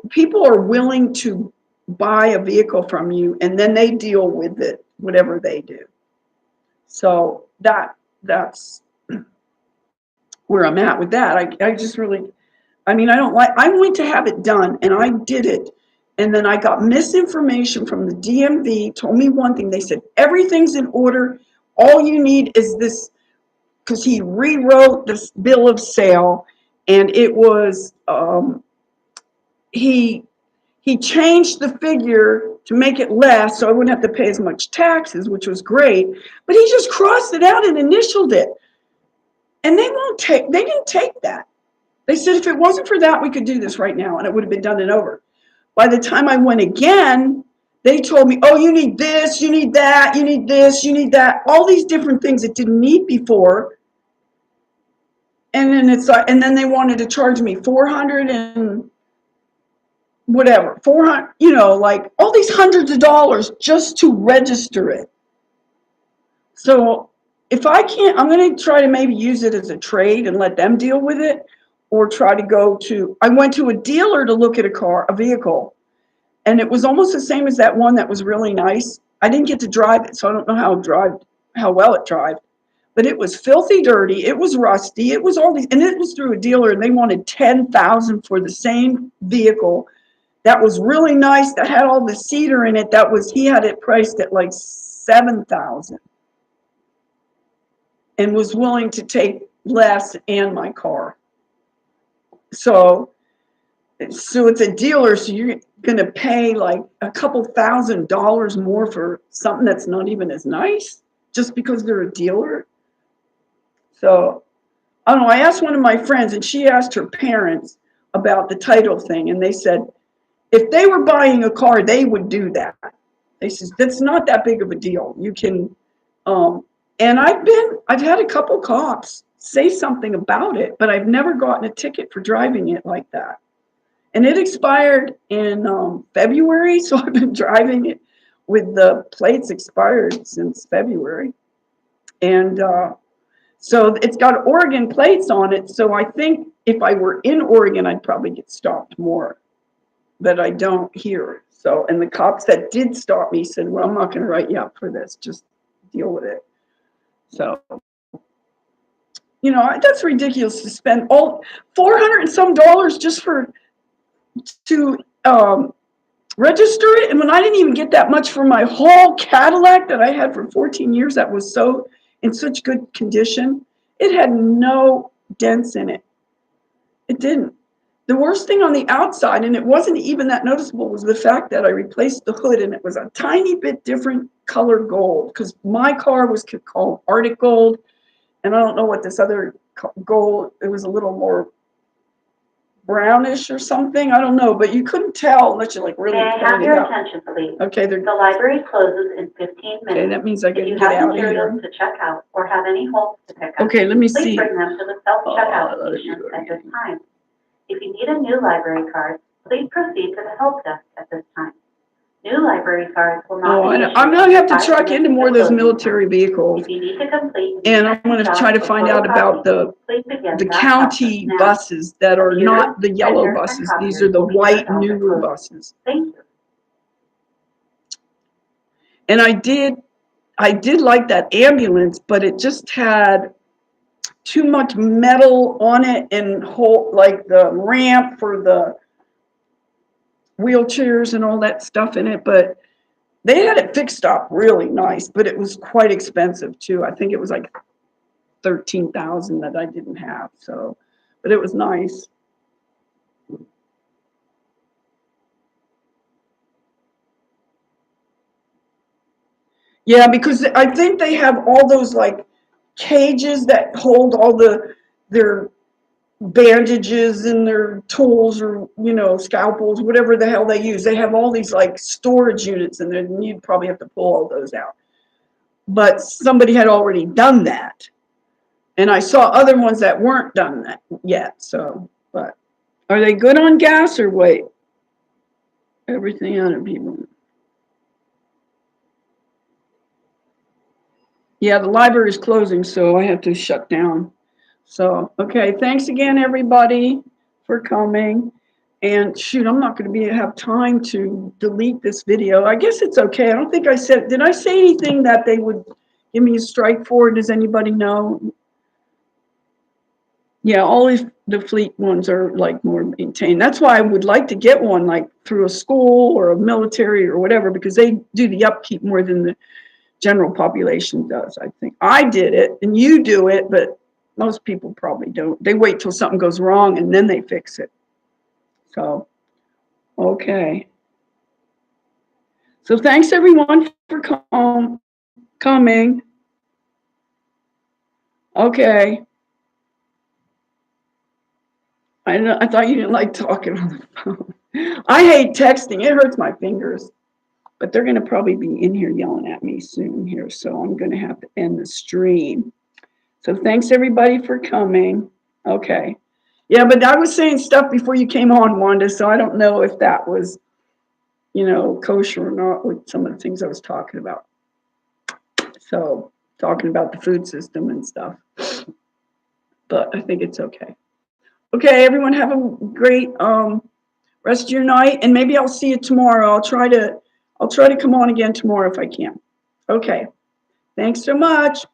people are willing to buy a vehicle from you and then they deal with it, whatever they do. So that's where I'm at with that. I just really, I went to have it done and I did it. And then I got misinformation from the DMV, told me one thing. They said, everything's in order. All you need is this, because he rewrote this bill of sale, and it was, he changed the figure to make it less so I wouldn't have to pay as much taxes, which was great. But he just crossed it out and initialed it. And they didn't take that. They said if it wasn't for that, we could do this right now, and it would have been done and over. By the time I went again, they told me, oh, you need this, you need that, you need this, you need that, all these different things it didn't need before. And then and then they wanted to charge me 400 and whatever, 400, like all these hundreds of dollars just to register it. So if I can't, I'm going to try to maybe use it as a trade and let them deal with it, or try to I went to a dealer to look at a vehicle, and it was almost the same as that one that was really nice. I didn't get to drive it, so I don't know how well it drives. But it was filthy dirty. It was rusty. It was all these, and it was through a dealer, and they wanted $10,000 for the same vehicle that was really nice, that had all the cedar in it. He had it priced at like $7,000, and was willing to take less and my car. So it's a dealer, so you're going to pay like a couple $1,000s more for something that's not even as nice just because they're a dealer. So I don't know. I asked one of my friends, and she asked her parents about the title thing, and they said if they were buying a car, they would do that. They said that's not that big of a deal. You can, and I've had a couple cops say something about it, but I've never gotten a ticket for driving it like that. And it expired in February, so I've been driving it with the plates expired since February, and so it's got Oregon plates on it. So I think if I were in Oregon, I'd probably get stopped more, but I don't here. So, and the cops that did stop me said, well, I'm not going to write you up for this. Just deal with it. So, that's ridiculous to spend all $400 and some just to register it. And when I didn't even get that much for my whole Cadillac that I had for 14 years, that was in such good condition. It had no dents in it. It didn't. the worst thing on the outside, and it wasn't even that noticeable, was the fact that I replaced the hood and it was a tiny bit different color gold, because my car was called Arctic Gold, and I don't know what this other gold, it was a little more brownish or something. I don't know, but you couldn't tell unless you like really. May I have your attention, please? Okay, the library closes in 15 minutes. Okay, that means I can get out of here. If you have materials to check out or have any holds to pick up, okay, let me please see. bring them to the self-checkout station at this time. If you need a new library card, please proceed to the help desk at this time. New library cards will not be issued. I'm going to have to truck into more of those military vehicles. If you need to complete, and I'm going to try to find out about the county buses that are not the yellow buses. These are the white newer buses. Thank you. And I did like that ambulance, but it just had too much metal on it and like the ramp for the wheelchairs and all that stuff in it. But they had it fixed up really nice, but it was quite expensive too. I think it was like $13,000 that I didn't have. So, but it was nice. Yeah, because I think they have all those like cages that hold all their bandages and their tools, or scalpels, whatever the hell they use. They have all these like storage units in there, and you'd probably have to pull all those out. But somebody had already done that, and I saw other ones that weren't done that yet. So, but are they good on gas or wait? Everything out of people. Yeah, the library is closing, so I have to shut down. So, okay, thanks again, everybody, for coming. And shoot, I'm not going to have time to delete this video. I guess it's okay. I don't think I said, did I say anything that they would give me a strike for? Does anybody know? Yeah, all the fleet ones are like more maintained. That's why I would like to get one like through a school or a military or whatever, because they do the upkeep more than the general population does. I think I did it and you do it, but most people probably don't. They wait till something goes wrong and then they fix it. So, okay. So thanks everyone for coming. Okay. I thought you didn't like talking on the phone. I hate texting. It hurts my fingers. But they're going to probably be in here yelling at me soon here, so I'm going to have to end the stream. So thanks everybody for coming. Okay. Yeah, but I was saying stuff before you came on, Wanda, so I don't know if that was, kosher or not with some of the things I was talking about. So talking about the food system and stuff. But I think it's okay. Okay, everyone have a great rest of your night, and maybe I'll see you tomorrow. I'll try to come on again tomorrow if I can. Okay. Thanks so much.